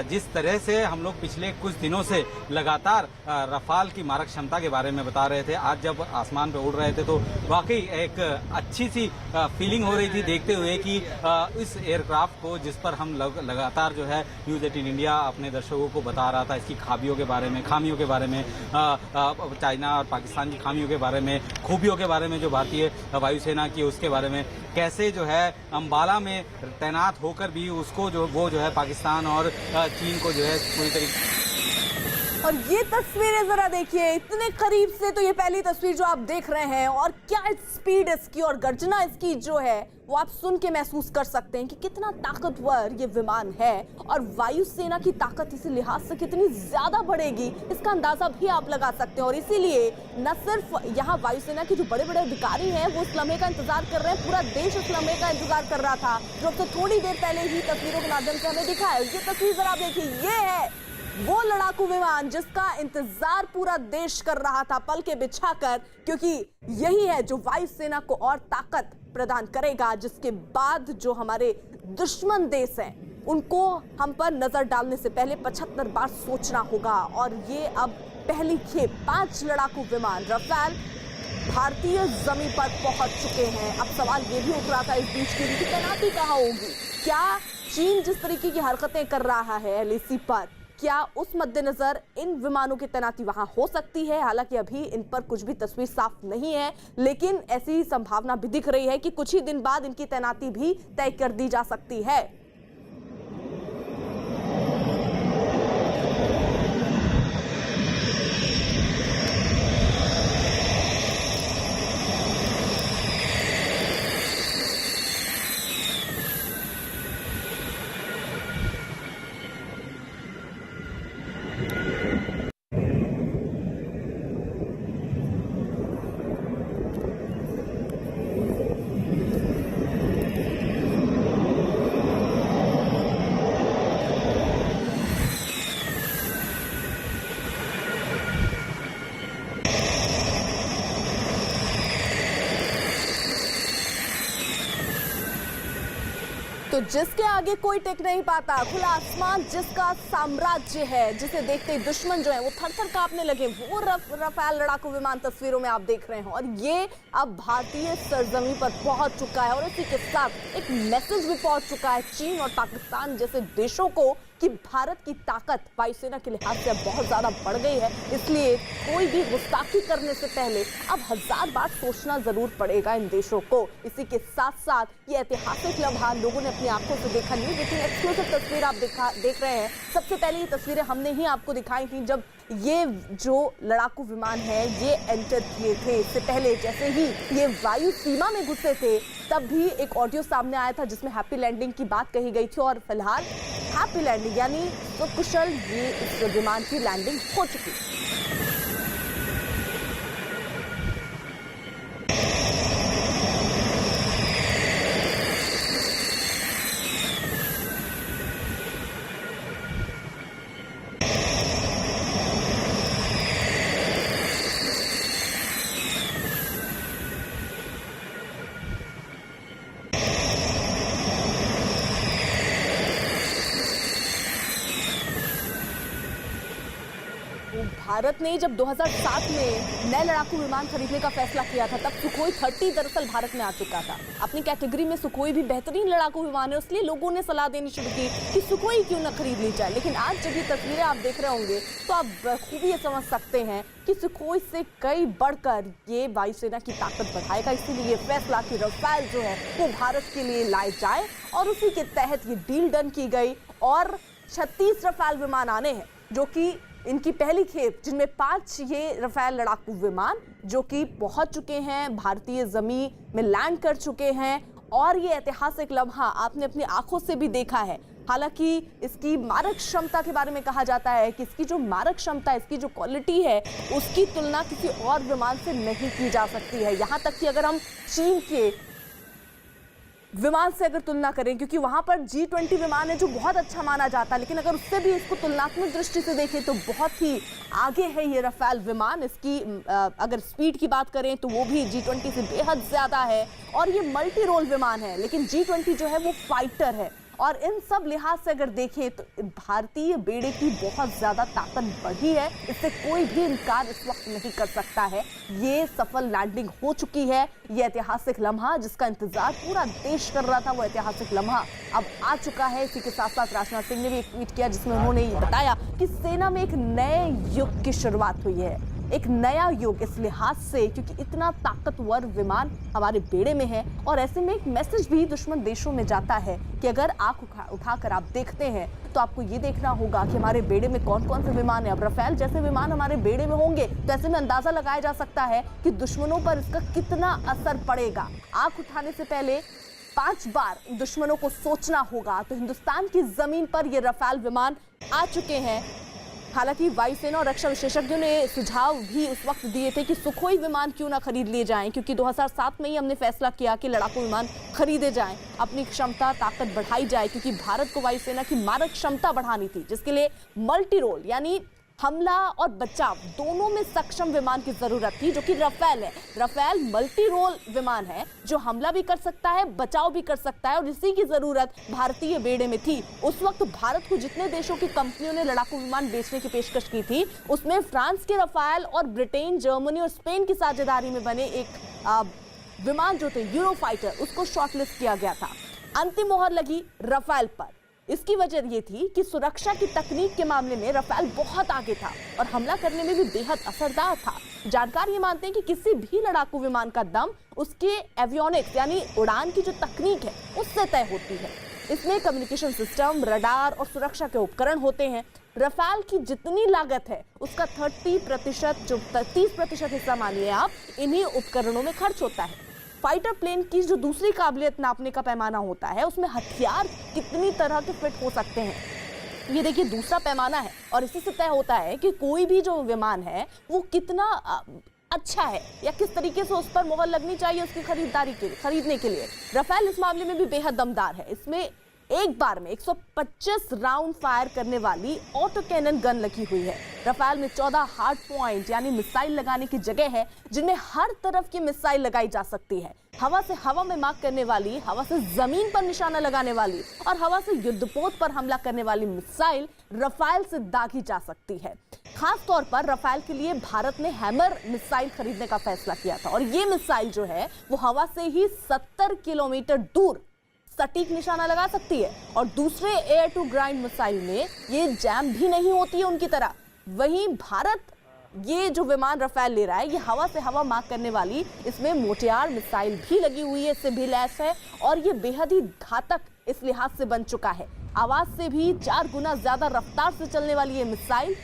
जिस तरह से हम लोग पिछले कुछ दिनों से लगातार रफाल की मारक क्षमता के बारे में बता रहे थे, आज जब आसमान पे उड़ रहे थे तो वाकई एक अच्छी सी फीलिंग हो रही थी देखते हुए कि इस एयरक्राफ्ट को, जिस पर हम लगातार जो है न्यूज 18 इंडिया अपने दर्शकों को बता रहा था, इसकी खामियों के बारे में, चाइना और पाकिस्तान की खामियों के बारे में, खूबियों के बारे में जो भारतीय वायुसेना की, उसके बारे में, कैसे जो है अम्बाला में तैनात होकर भी उसको वो जो है पाकिस्तान और चीन को जो है पूरी तरीके। और ये तस्वीरें जरा देखिए इतने करीब से, तो ये पहली तस्वीर जो आप देख रहे हैं, और क्या स्पीड इसकी और गर्जना इसकी जो है वो आप सुन के महसूस कर सकते हैं कि कितना ताकतवर ये विमान है, और वायुसेना की ताकत इसी लिहाज से कितनी ज्यादा बढ़ेगी इसका अंदाजा भी आप लगा सकते हैं। और इसीलिए न सिर्फ यहाँ वायुसेना के जो बड़े बड़े अधिकारी हैं वो इस लम्हे का इंतजार कर रहे हैं, पूरा देश इस लम्हे का इंतजार कर रहा था, जो अब से थोड़ी देर पहले ही तस्वीरों के माध्यम से हमें दिखा है। ये तस्वीर जरा देखिए, ये है वो लड़ाकू विमान जिसका इंतजार पूरा देश कर रहा था पल के बिछाकर, क्योंकि यही है जो वायुसेना को और ताकत प्रदान करेगा, जिसके बाद जो हमारे दुश्मन देश हैं उनको हम पर नजर डालने से पहले 75 बार सोचना होगा। और ये अब पहली खेप 5 लड़ाकू विमान रफाल भारतीय जमीन पर पहुंच चुके हैं। अब सवाल ये भी उठ रहा था इस बीच की तैनाती कहां होगी? क्या चीन जिस तरीके की हरकतें कर रहा है LAC पर, क्या उस मद्देनजर इन विमानों की तैनाती वहां हो सकती है? हालांकि अभी इन पर कुछ भी तस्वीर साफ नहीं है, लेकिन ऐसी संभावना भी दिख रही है कि कुछ ही दिन बाद इनकी तैनाती भी तय कर दी जा सकती है। तो जिसके आगे कोई टिक नहीं पाता, खुला आसमान जिसका साम्राज्य है, जिसे देखते ही दुश्मन जो है वो थर-थर कांपने लगे, वो रफाल लड़ाकू विमान तस्वीरों में आप देख रहे हैं। और ये अब भारतीय सरजमी पर पहुंच चुका है, और इसी के साथ एक मैसेज भी पहुंच चुका है चीन और पाकिस्तान जैसे देशों को कि भारत की ताकत वायुसेना के लिहाज से अब बहुत ज्यादा बढ़ गई है, इसलिए कोई भी गुस्ताखी करने से पहले अब 1000 बार सोचना जरूर पड़ेगा इन देशों को। इसी के साथ साथ ये ऐतिहासिक लम्हा लोगों ने अपनी आंखों से देखा। न्यूज 18 एक्सक्लूसिव तस्वीर आप देख रहे हैं। सबसे पहले ये तस्वीरें हमने ही आपको दिखाई थी जब ये जो लड़ाकू विमान है ये एंटर किए थे। इससे पहले जैसे ही ये वायु सीमा में घुसे थे तब भी एक ऑडियो सामने आया था जिसमें हैप्पी लैंडिंग की बात कही गई थी, और फिलहाल हैप्पी लैंडिंग यानी सकुशल ये इस विमान की लैंडिंग हो चुकी है। तो भारत ने जब 2007 में नए लड़ाकू विमान खरीदने का फैसला किया था, तब सुखोई 30 दरअसल भारत में आ चुका था। अपनी कैटेगरी में सुखोई भी बेहतरीन लड़ाकू विमान है, इसलिए लोगों ने सलाह देनी शुरू की कि सुखोई क्यों न खरीद ली जाए। लेकिन आज जब ये तस्वीरें आप देख रहे होंगे तो आप बखूबी ये समझ सकते हैं कि सुखोई से कई बढ़कर ये वायुसेना की ताकत बढ़ाएगा। इसीलिए ये फैसला कि रफाल जो है वो भारत के लिए लाए जाए और उसी के तहत ये डील डन की गई और 36 रफाल विमान आने हैं, जो कि इनकी पहली खेप, जिनमें 5 ये रफाल लड़ाकू विमान जो कि पहुंच चुके हैं, भारतीय जमीन में लैंड कर चुके हैं। और ये ऐतिहासिक लम्हा आपने अपनी आंखों से भी देखा है। हालांकि इसकी मारक क्षमता के बारे में कहा जाता है कि इसकी जो मारक क्षमता, इसकी जो क्वालिटी है, उसकी तुलना किसी और विमान से नहीं की जा सकती है। यहाँ तक कि अगर हम चीन के विमान से अगर तुलना करें, क्योंकि वहां पर G20 विमान है जो बहुत अच्छा माना जाता है, लेकिन अगर उससे भी इसको तुलनात्मक दृष्टि से देखें तो बहुत ही आगे है ये रफाल विमान। इसकी अगर स्पीड की बात करें तो वो भी G20 से बेहद ज्यादा है और ये मल्टी रोल विमान है। लेकिन G20 जो है वो फाइटर है और इन सब लिहाज से अगर देखें तो भारतीय बेड़े की बहुत ज्यादा ताकत बढ़ी है, इससे कोई भी इनकार इस वक्त नहीं कर सकता है। ये सफल लैंडिंग हो चुकी है। ये ऐतिहासिक लम्हा जिसका इंतजार पूरा देश कर रहा था, वो ऐतिहासिक लम्हा अब आ चुका है। इसी के साथ साथ राजनाथ सिंह ने भी एक ट्वीट किया जिसमें उन्होंने ये बताया कि सेना में एक नए युग की शुरुआत हुई है, एक नया युग इस लिहाज से क्योंकि इतना ताकतवर विमान हमारे बेड़े में है। और ऐसे में एक मैसेज भी दुश्मन देशों में जाता है कि अगर आंख उठाकर आप देखते हैं तो आपको ये देखना होगा कि हमारे बेड़े में कौन कौन से विमान है। अब रफाल जैसे विमान हमारे बेड़े में होंगे तो ऐसे में अंदाजा लगाया जा सकता है कि दुश्मनों पर इसका कितना असर पड़ेगा। आंख उठाने से पहले 5 बार दुश्मनों को सोचना होगा। तो हिंदुस्तान की जमीन पर ये रफाल विमान आ चुके हैं। हालांकि वायुसेना और रक्षा विशेषज्ञों ने सुझाव भी उस वक्त दिए थे कि सुखोई विमान क्यों ना खरीद लिए जाएं, क्योंकि 2007 में ही हमने फैसला किया कि लड़ाकू विमान खरीदे जाएं, अपनी क्षमता ताकत बढ़ाई जाए, क्योंकि भारत को वायुसेना की मारक क्षमता बढ़ानी थी, जिसके लिए मल्टी रोल यानी हमला और बचाव दोनों में सक्षम विमान की जरूरत थी, जो कि रफाल है। रफाल मल्टी रोल विमान है जो हमला भी कर सकता है, बचाव भी कर सकता है और इसी की जरूरत भारतीय बेड़े में थी। उस वक्त भारत को जितने देशों की कंपनियों ने लड़ाकू विमान बेचने की पेशकश की थी, उसमें फ्रांस के रफाल और ब्रिटेन, जर्मनी और स्पेन की साझेदारी में बने एक विमान जो थे यूरोफाइटर, उसको शॉर्टलिस्ट किया गया था। अंतिम मोहर लगी रफाल पर। इसकी वजह ये थी कि सुरक्षा की तकनीक के मामले में रफाल बहुत आगे था और हमला करने में भी बेहद असरदार था। जानकार ये मानते हैं कि किसी भी लड़ाकू विमान का दम उसके एवियोनिक्स यानी उड़ान की जो तकनीक है उससे तय होती है। इसमें कम्युनिकेशन सिस्टम, रडार और सुरक्षा के उपकरण होते हैं। रफाल की जितनी लागत है उसका 30% जो 30% हिस्सा मानिए आप, इन्हीं उपकरणों में खर्च होता है। फाइटर प्लेन की जो दूसरी काबिलियत नापने का पैमाना होता है, उसमें हथियार कितनी तरह के फिट हो सकते हैं, ये देखिए दूसरा पैमाना है। और इसी से तय होता है कि कोई भी जो विमान है वो कितना अच्छा है या किस तरीके से उस पर मोहर लगनी चाहिए उसकी खरीदने के लिए। रफाल इस मामले में भी बेहद दमदार है। इसमें एक बार में 125 राउंड फायर करने वाली ऑटो कैनन गन लगी हुई है। रफाल में 14 हार्ड पॉइंट यानी मिसाइल लगाने की जगह है, जिनमें हर तरफ की मिसाइल लगाई जा सकती है। हवा से हवा में मार करने वाली, हवा से जमीन पर निशाना लगाने वाली और हवा से युद्धपोत पर हमला करने वाली मिसाइल रफाल से दागी जा सकती है। खास तौर पर रफाल के लिए भारत ने हैमर मिसाइल खरीदने का फैसला किया था और ये मिसाइल जो है वो हवा से ही 70 किलोमीटर दूर सटीक निशाना लगा सकती है। और दूसरे एयर टू ग्राउंड मिसाइल में ये जैम भी नहीं होती है उनकी तरह। वहीं भारत ये जो विमान रफाल ले रहा है, ये हवा से हवा मार करने वाली, इसमें मोटियार मिसाइल भी लगी हुई है, इससे भी लैस है और ये बेहद ही घातक इस लिहाज से बन चुका है। आवाज से भी 4 गुना ज्यादा रफ्तार से चलने वाली ये मिसाइल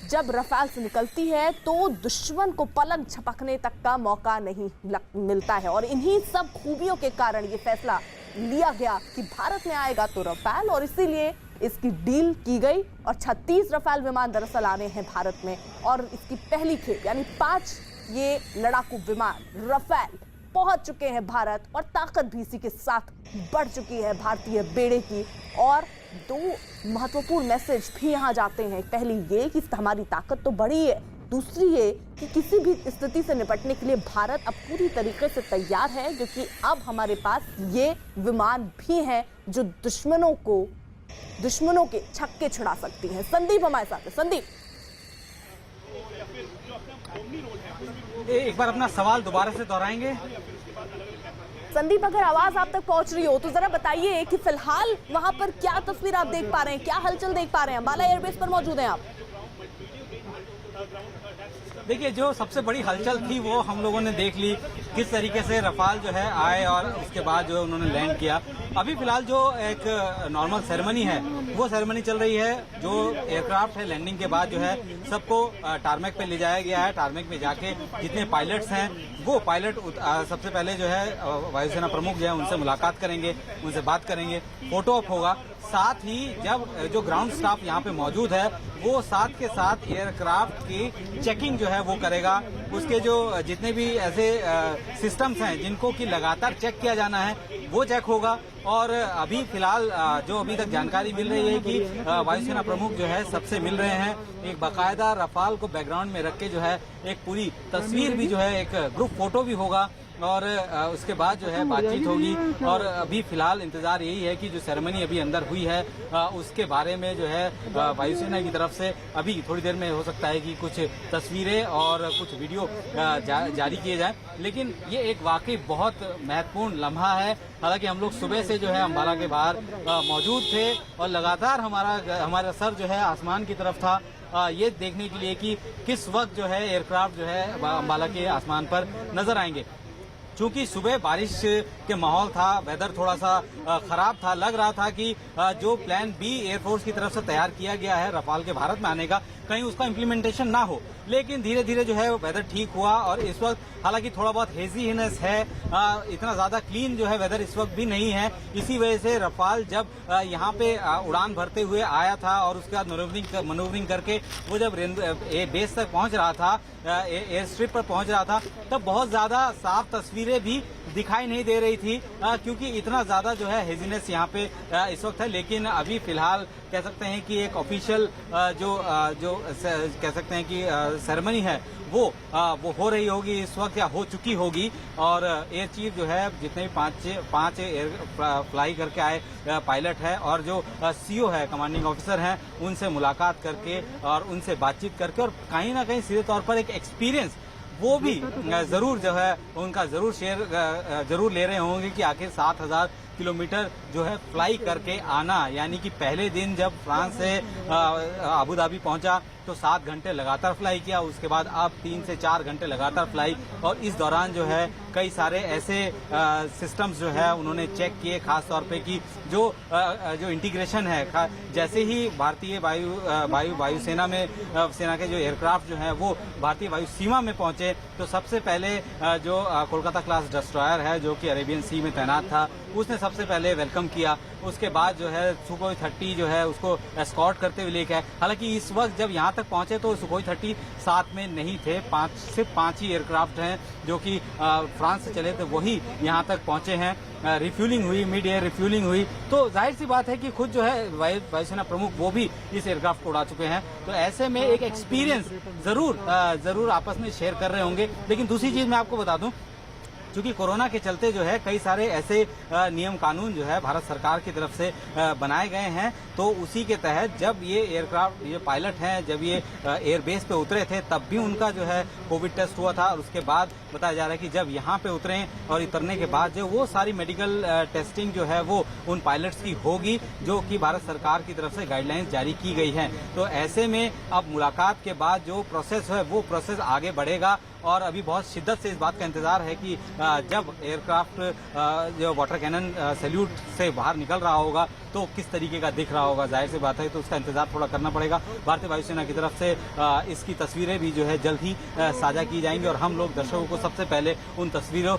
जब रफाल से निकलती है तो दुश्मन को पलक झपकने तक का मौका नहीं मिलता है। और इन्हीं सब खूबियों के कारण ये फैसला लिया गया कि भारत में आएगा तो रफाल, और इसीलिए इसकी डील की गई और 36 रफाल विमान दरअसल आने हैं भारत में। और इसकी पहली खेप यानी 5 ये लड़ाकू विमान रफाल पहुंच चुके हैं भारत और ताकत भी इसी के साथ बढ़ चुकी है भारतीय बेड़े की। और 2 महत्वपूर्ण मैसेज भी यहाँ जाते हैं। पहली ये कि हमारी ताकत तो बढ़ी है, दूसरी ये कि किसी भी स्थिति से निपटने के लिए भारत अब पूरी तरीके से तैयार है, क्योंकि अब हमारे पास ये विमान भी हैं जो दुश्मनों के छक्के छुड़ा सकती हैं। संदीप हमारे साथ है। संदीप, एक बार अपना सवाल दोबारा से दोहराएंगे। संदीप, अगर आवाज आप तक पहुंच रही हो तो जरा बताइए कि फिलहाल वहां पर क्या तस्वीर आप देख पा रहे हैं, क्या हलचल देख पा रहे हैं। अंबाला एयरबेस पर मौजूद हैं आप। देखिए, जो सबसे बड़ी हलचल थी वो हम लोगों ने देख ली, किस तरीके से रफाल जो है आए और उसके बाद जो उन्होंने लैंड किया। अभी फिलहाल जो एक नॉर्मल सेरेमनी है वो सेरेमनी चल रही है। जो एयरक्राफ्ट है लैंडिंग के बाद जो है सबको टारमेक पे ले जाया गया है। टारमेक में जाके जितने पायलट्स हैं वो पायलट सबसे पहले जो है वायुसेना प्रमुख जो है उनसे मुलाकात करेंगे, उनसे बात करेंगे, फोटो ऑप होगा। साथ ही जब जो ग्राउंड स्टाफ यहाँ पे मौजूद है वो साथ के साथ एयरक्राफ्ट की चेकिंग जो है वो करेगा। उसके जो जितने भी ऐसे सिस्टम्स हैं जिनको कि लगातार चेक किया जाना है वो चेक होगा। और अभी फिलहाल जो अभी तक जानकारी मिल रही है कि वायुसेना प्रमुख जो है सबसे मिल रहे हैं। एक बाकायदा रफाल को बैकग्राउंड में रख के जो है एक पूरी तस्वीर भी जो है एक ग्रुप फोटो भी होगा और उसके बाद जो है बातचीत होगी। और अभी फिलहाल इंतजार यही है कि जो सेरेमनी अभी अंदर हुई है उसके बारे में जो है वायुसेना की तरफ से अभी थोड़ी देर में हो सकता है कि कुछ तस्वीरें और कुछ वीडियो जारी किए जाएं। लेकिन ये एक वाकई बहुत महत्वपूर्ण लम्हा है। हालांकि हम लोग सुबह से जो है अंबाला के बाहर मौजूद थे और लगातार हमारा सर जो है आसमान की तरफ था ये देखने के लिए कि किस वक्त जो है एयरक्राफ्ट जो है अंबाला के आसमान पर नजर आएंगे। चूंकि सुबह बारिश के माहौल था, वेदर थोड़ा सा खराब था, लग रहा था कि जो प्लान बी एयरफोर्स की तरफ से तैयार किया गया है रफाल के भारत में आने का कहीं उसका इम्प्लीमेंटेशन ना हो। लेकिन धीरे धीरे जो है वेदर ठीक हुआ और इस वक्त हालांकि थोड़ा बहुत हेजीनेस है, इतना ज्यादा क्लीन जो है वेदर इस वक्त भी नहीं है। इसी वजह से रफाल जब यहाँ पे उड़ान भरते हुए आया था और उसके बाद मनोवरिंग करके वो जब बेस तक पहुंच रहा था, एयर स्ट्रिप पर पहुंच रहा था, तब बहुत ज्यादा साफ तस्वीरें भी दिखाई नहीं दे रही थी क्योंकि इतना ज्यादा जो है हेजीनेस यहाँ पे इस वक्त है। लेकिन अभी फिलहाल कह सकते हैं कि एक ऑफिशियल जो कह सकते हैं कि सेरेमनी है वो हो रही होगी इस वक्त या हो चुकी होगी। और एयर चीफ जो है जितने भी पांच एयर फ्लाई करके आए पायलट है और जो सीओ है कमांडिंग ऑफिसर हैं उनसे मुलाकात करके और उनसे बातचीत करके और कहीं ना कहीं सीधे तौर पर एक एक्सपीरियंस वो भी जरूर जो है उनका जरूर ले रहे होंगे कि आखिर 7000 किलोमीटर जो है फ्लाई करके आना, यानी कि पहले दिन जब फ्रांस से अबू धाबी पहुंचा तो 7 घंटे लगातार फ्लाई किया, उसके बाद अब 3 से 4 घंटे लगातार फ्लाई। और इस दौरान जो है कई सारे ऐसे सिस्टम्स जो है उन्होंने चेक किए, खास तौर पे कि जो इंटीग्रेशन है, जैसे ही भारतीय वायुसेना में सेना के जो एयरक्राफ्ट जो है वो भारतीय वायु सीमा में पहुंचे तो सबसे पहले जो कोलकाता क्लास डिस्ट्रॉयर है जो कि अरेबियन सी में तैनात था उसने सबसे पहले वेलकम किया। उसके बाद जो है सुखोई 30 जो है उसको एस्कॉर्ट करते हुए लेके आए। हालांकि इस वक्त जब यहाँ तक पहुंचे तो सुखोई 30 साथ में नहीं थे, सिर्फ 5 ही एयरक्राफ्ट हैं जो कि फ्रांस से चले थे वही यहाँ तक पहुंचे हैं। रिफ्यूलिंग हुई, मिड एयर रिफ्यूलिंग हुई, तो जाहिर सी बात है कि खुद जो है वायुसेना प्रमुख वो भी इस एयरक्राफ्ट को उड़ा चुके हैं। तो ऐसे में एक एक्सपीरियंस जरूर आपस में शेयर कर रहे होंगे। लेकिन दूसरी चीज मैं आपको बता दूं, क्योंकि कोरोना के चलते जो है कई सारे ऐसे नियम कानून जो है भारत सरकार की तरफ से बनाए गए हैं, तो उसी के तहत जब ये एयरक्राफ्ट ये पायलट हैं जब ये एयरबेस पे उतरे थे तब भी उनका जो है कोविड टेस्ट हुआ था। और उसके बाद बताया जा रहा है कि जब यहाँ पे उतरे और उतरने के बाद जो वो सारी मेडिकल टेस्टिंग जो है वो उन पायलट्स की होगी जो कि भारत सरकार की तरफ से गाइडलाइंस जारी की गई हैं। तो ऐसे में अब मुलाकात के बाद जो प्रोसेस है वो प्रोसेस आगे बढ़ेगा और अभी बहुत शिद्दत से इस बात का इंतजार है कि जब एयरक्राफ्ट जो वाटर कैनन सैल्यूट से बाहर निकल रहा होगा तो किस तरीके का दिख रहा होगा। जाहिर सी बात है तो उसका इंतजार थोड़ा करना पड़ेगा। भारतीय वायुसेना की तरफ से इसकी तस्वीरें भी जो है जल्द ही साझा की जाएंगी और हम लोग दर्शकों को सबसे पहले उन तस्वीरों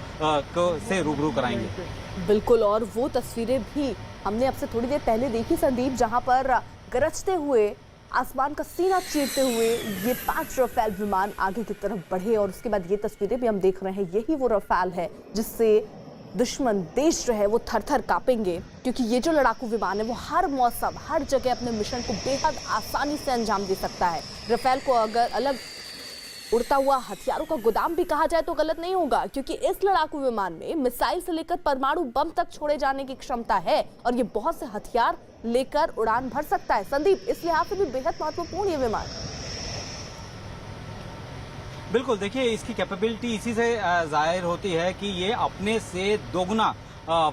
से रूबरू कराएंगे। बिल्कुल, और वो तस्वीरें भी हमने अब से थोड़ी देर पहले देखी संदीप, जहां पर गरजते हुए आसमान का सीना चीरते हुए ये 5 रफाल विमान आगे की तरफ बढ़े और उसके बाद ये तस्वीरें भी हम देख रहे हैं। यही वो रफाल है जिससे दुश्मन देश जो है वो थर-थर कांपेंगे, क्योंकि ये जो लड़ाकू विमान है वो हर मौसम हर जगह अपने मिशन को बेहद आसानी से अंजाम दे सकता है। रफाल को अगर अलग उड़ता हुआ हथियारों का गोदाम भी कहा जाए तो गलत नहीं होगा, क्योंकि इस लड़ाकू विमान में मिसाइल से लेकर परमाणु बम तक छोड़े जाने की क्षमता है और ये बहुत से हथियार लेकर उड़ान भर सकता है। संदीप, इस लिहाज से भी बेहद महत्वपूर्ण ये विमान। बिल्कुल, देखिए इसकी कैपेबिलिटी इसी से जाहिर होती है कि ये अपने से दोगुना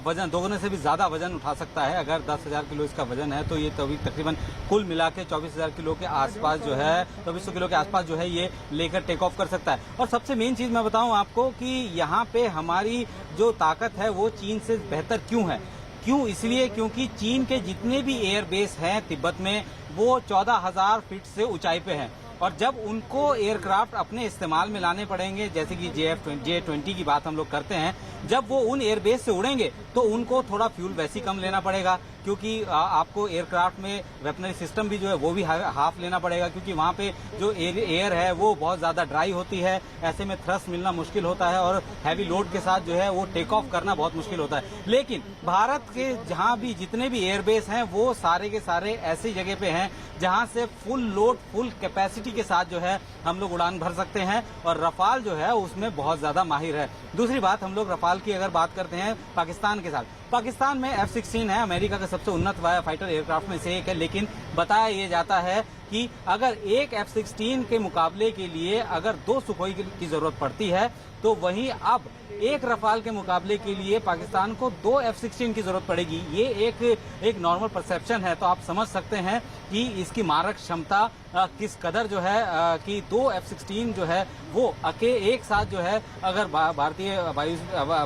वजन, दोगुने से भी ज्यादा वजन उठा सकता है। अगर 10,000 किलो इसका वजन है तो ये तकरीबन कुल मिला के 24,000 किलो के आसपास जो है, 2400 किलो के आसपास जो है ये लेकर टेक ऑफ कर सकता है। और सबसे मेन चीज मैं बताऊं आपको कि यहाँ पे हमारी जो ताकत है वो चीन से बेहतर क्यों है। क्यों? इसलिए क्योंकि चीन के जितने भी एयरबेस हैं तिब्बत में वो 14,000 फीट से ऊंचाई पे हैं, और जब उनको एयरक्राफ्ट अपने इस्तेमाल में लाने पड़ेंगे, जैसे कि J-20 की बात हम लोग करते हैं, जब वो उन एयरबेस से उड़ेंगे तो उनको थोड़ा फ्यूल वैसे ही कम लेना पड़ेगा, क्योंकि आपको एयरक्राफ्ट में वेपनरी सिस्टम भी जो है वो भी हाफ लेना पड़ेगा, क्योंकि वहाँ पे जो एयर है वो बहुत ज्यादा ड्राई होती है। ऐसे में थ्रस्ट मिलना मुश्किल होता है और हैवी लोड के साथ जो है वो टेक ऑफ करना बहुत मुश्किल होता है। लेकिन भारत के जहाँ भी जितने भी एयरबेस हैं वो सारे के सारे ऐसी जगह पे हैं जहाँ से फुल लोड, फुल कैपेसिटी के साथ जो है हम लोग उड़ान भर सकते हैं, और रफाल जो है उसमें बहुत ज्यादा माहिर है। दूसरी बात, हम लोग रफाल की अगर बात करते हैं पाकिस्तान के साथ, पाकिस्तान में F-16 है, अमेरिका का सबसे उन्नत फाइटर एयरक्राफ्ट में से एक है, लेकिन बताया ये जाता है कि अगर एक F-16 के मुकाबले के लिए अगर 2 सुखोई की जरूरत पड़ती है तो वहीं अब एक रफाल के मुकाबले के लिए पाकिस्तान को 2 F-16 की जरूरत पड़ेगी। ये एक नॉर्मल परसेप्शन है, तो आप समझ सकते हैं कि इसकी मारक क्षमता किस कदर जो है कि 2 F-16 जो है वो एक साथ जो है अगर भारतीय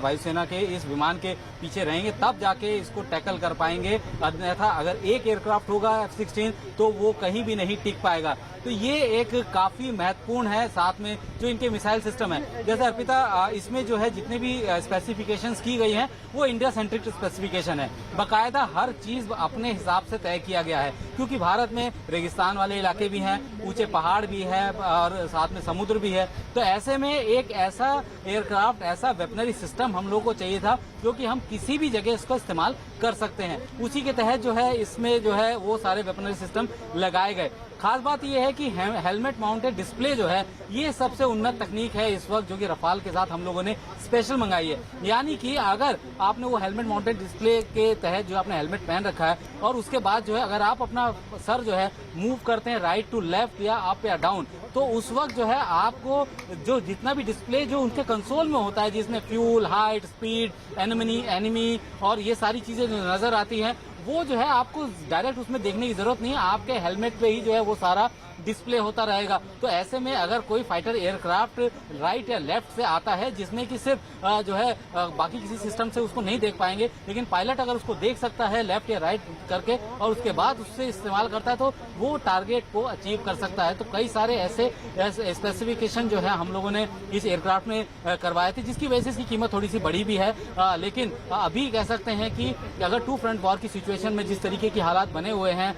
वायुसेना के इस विमान के पीछे रहेंगे तब जाके इसको टैकल कर पाएंगे, अन्यथा अगर एक एयरक्राफ्ट होगा F-16 तो वो कहीं भी नहीं टिक पाएगा। तो ये एक काफी महत्वपूर्ण है। साथ में जो इनके मिसाइल सिस्टम है, जैसे अर्पिता, इसमें जो है जितने भी स्पेसिफिकेशंस की गई हैं वो इंडिया सेंट्रिक स्पेसिफिकेशन है, बकायदा हर चीज अपने हिसाब से तय किया गया है, क्योंकि भारत में रेगिस्तान वाले इलाके भी हैं, ऊंचे पहाड़ भी है और साथ में समुद्र भी है। तो ऐसे में एक ऐसा एयरक्राफ्ट, ऐसा वेपनरी सिस्टम हम लोग को चाहिए था जो कि हम किसी भी जगह इसको इस्तेमाल कर सकते हैं। उसी के तहत जो है इसमें जो है वो सारे वेपनरी सिस्टम लगाए गए। खास बात यह है कि हेलमेट माउंटेड डिस्प्ले जो है ये सबसे उन्नत तकनीक है इस वक्त, जो कि रफाल के साथ हम लोगों ने स्पेशल मंगाई है। यानी कि अगर आपने वो हेलमेट माउंटेड डिस्प्ले के तहत जो आपने हेलमेट पहन रखा है और उसके बाद जो है अगर आप अपना सर जो है मूव करते हैं राइट टू लेफ्ट या अप या डाउन, तो उस वक्त जो है आपको जो जितना भी डिस्प्ले जो उनके कंसोल में होता है, जिसमें फ्यूल, हाइट, स्पीड, एनिमी और ये सारी चीजें जो नजर आती हैं, वो जो है आपको डायरेक्ट उसमें देखने की जरूरत नहीं है, आपके हेलमेट पे ही जो है वो सारा डिस्प्ले होता रहेगा। तो ऐसे में अगर कोई फाइटर एयरक्राफ्ट राइट या लेफ्ट से आता है जिसमें कि सिर्फ जो है बाकी किसी सिस्टम से उसको नहीं देख पाएंगे, लेकिन पायलट अगर उसको देख सकता है लेफ्ट या राइट करके और उसके बाद उससे इस्तेमाल करता है तो वो टारगेट को अचीव कर सकता है। तो कई सारे ऐसे स्पेसिफिकेशन जो है हम लोगों ने इस एयरक्राफ्ट में करवाए थे, जिसकी वजह से इसकी कीमत थोड़ी सी बढ़ी भी है। लेकिन अभी कह सकते हैं कि अगर 2 फ्रंट वॉर की सिचुएशन में जिस तरीके के हालात बने हुए हैं,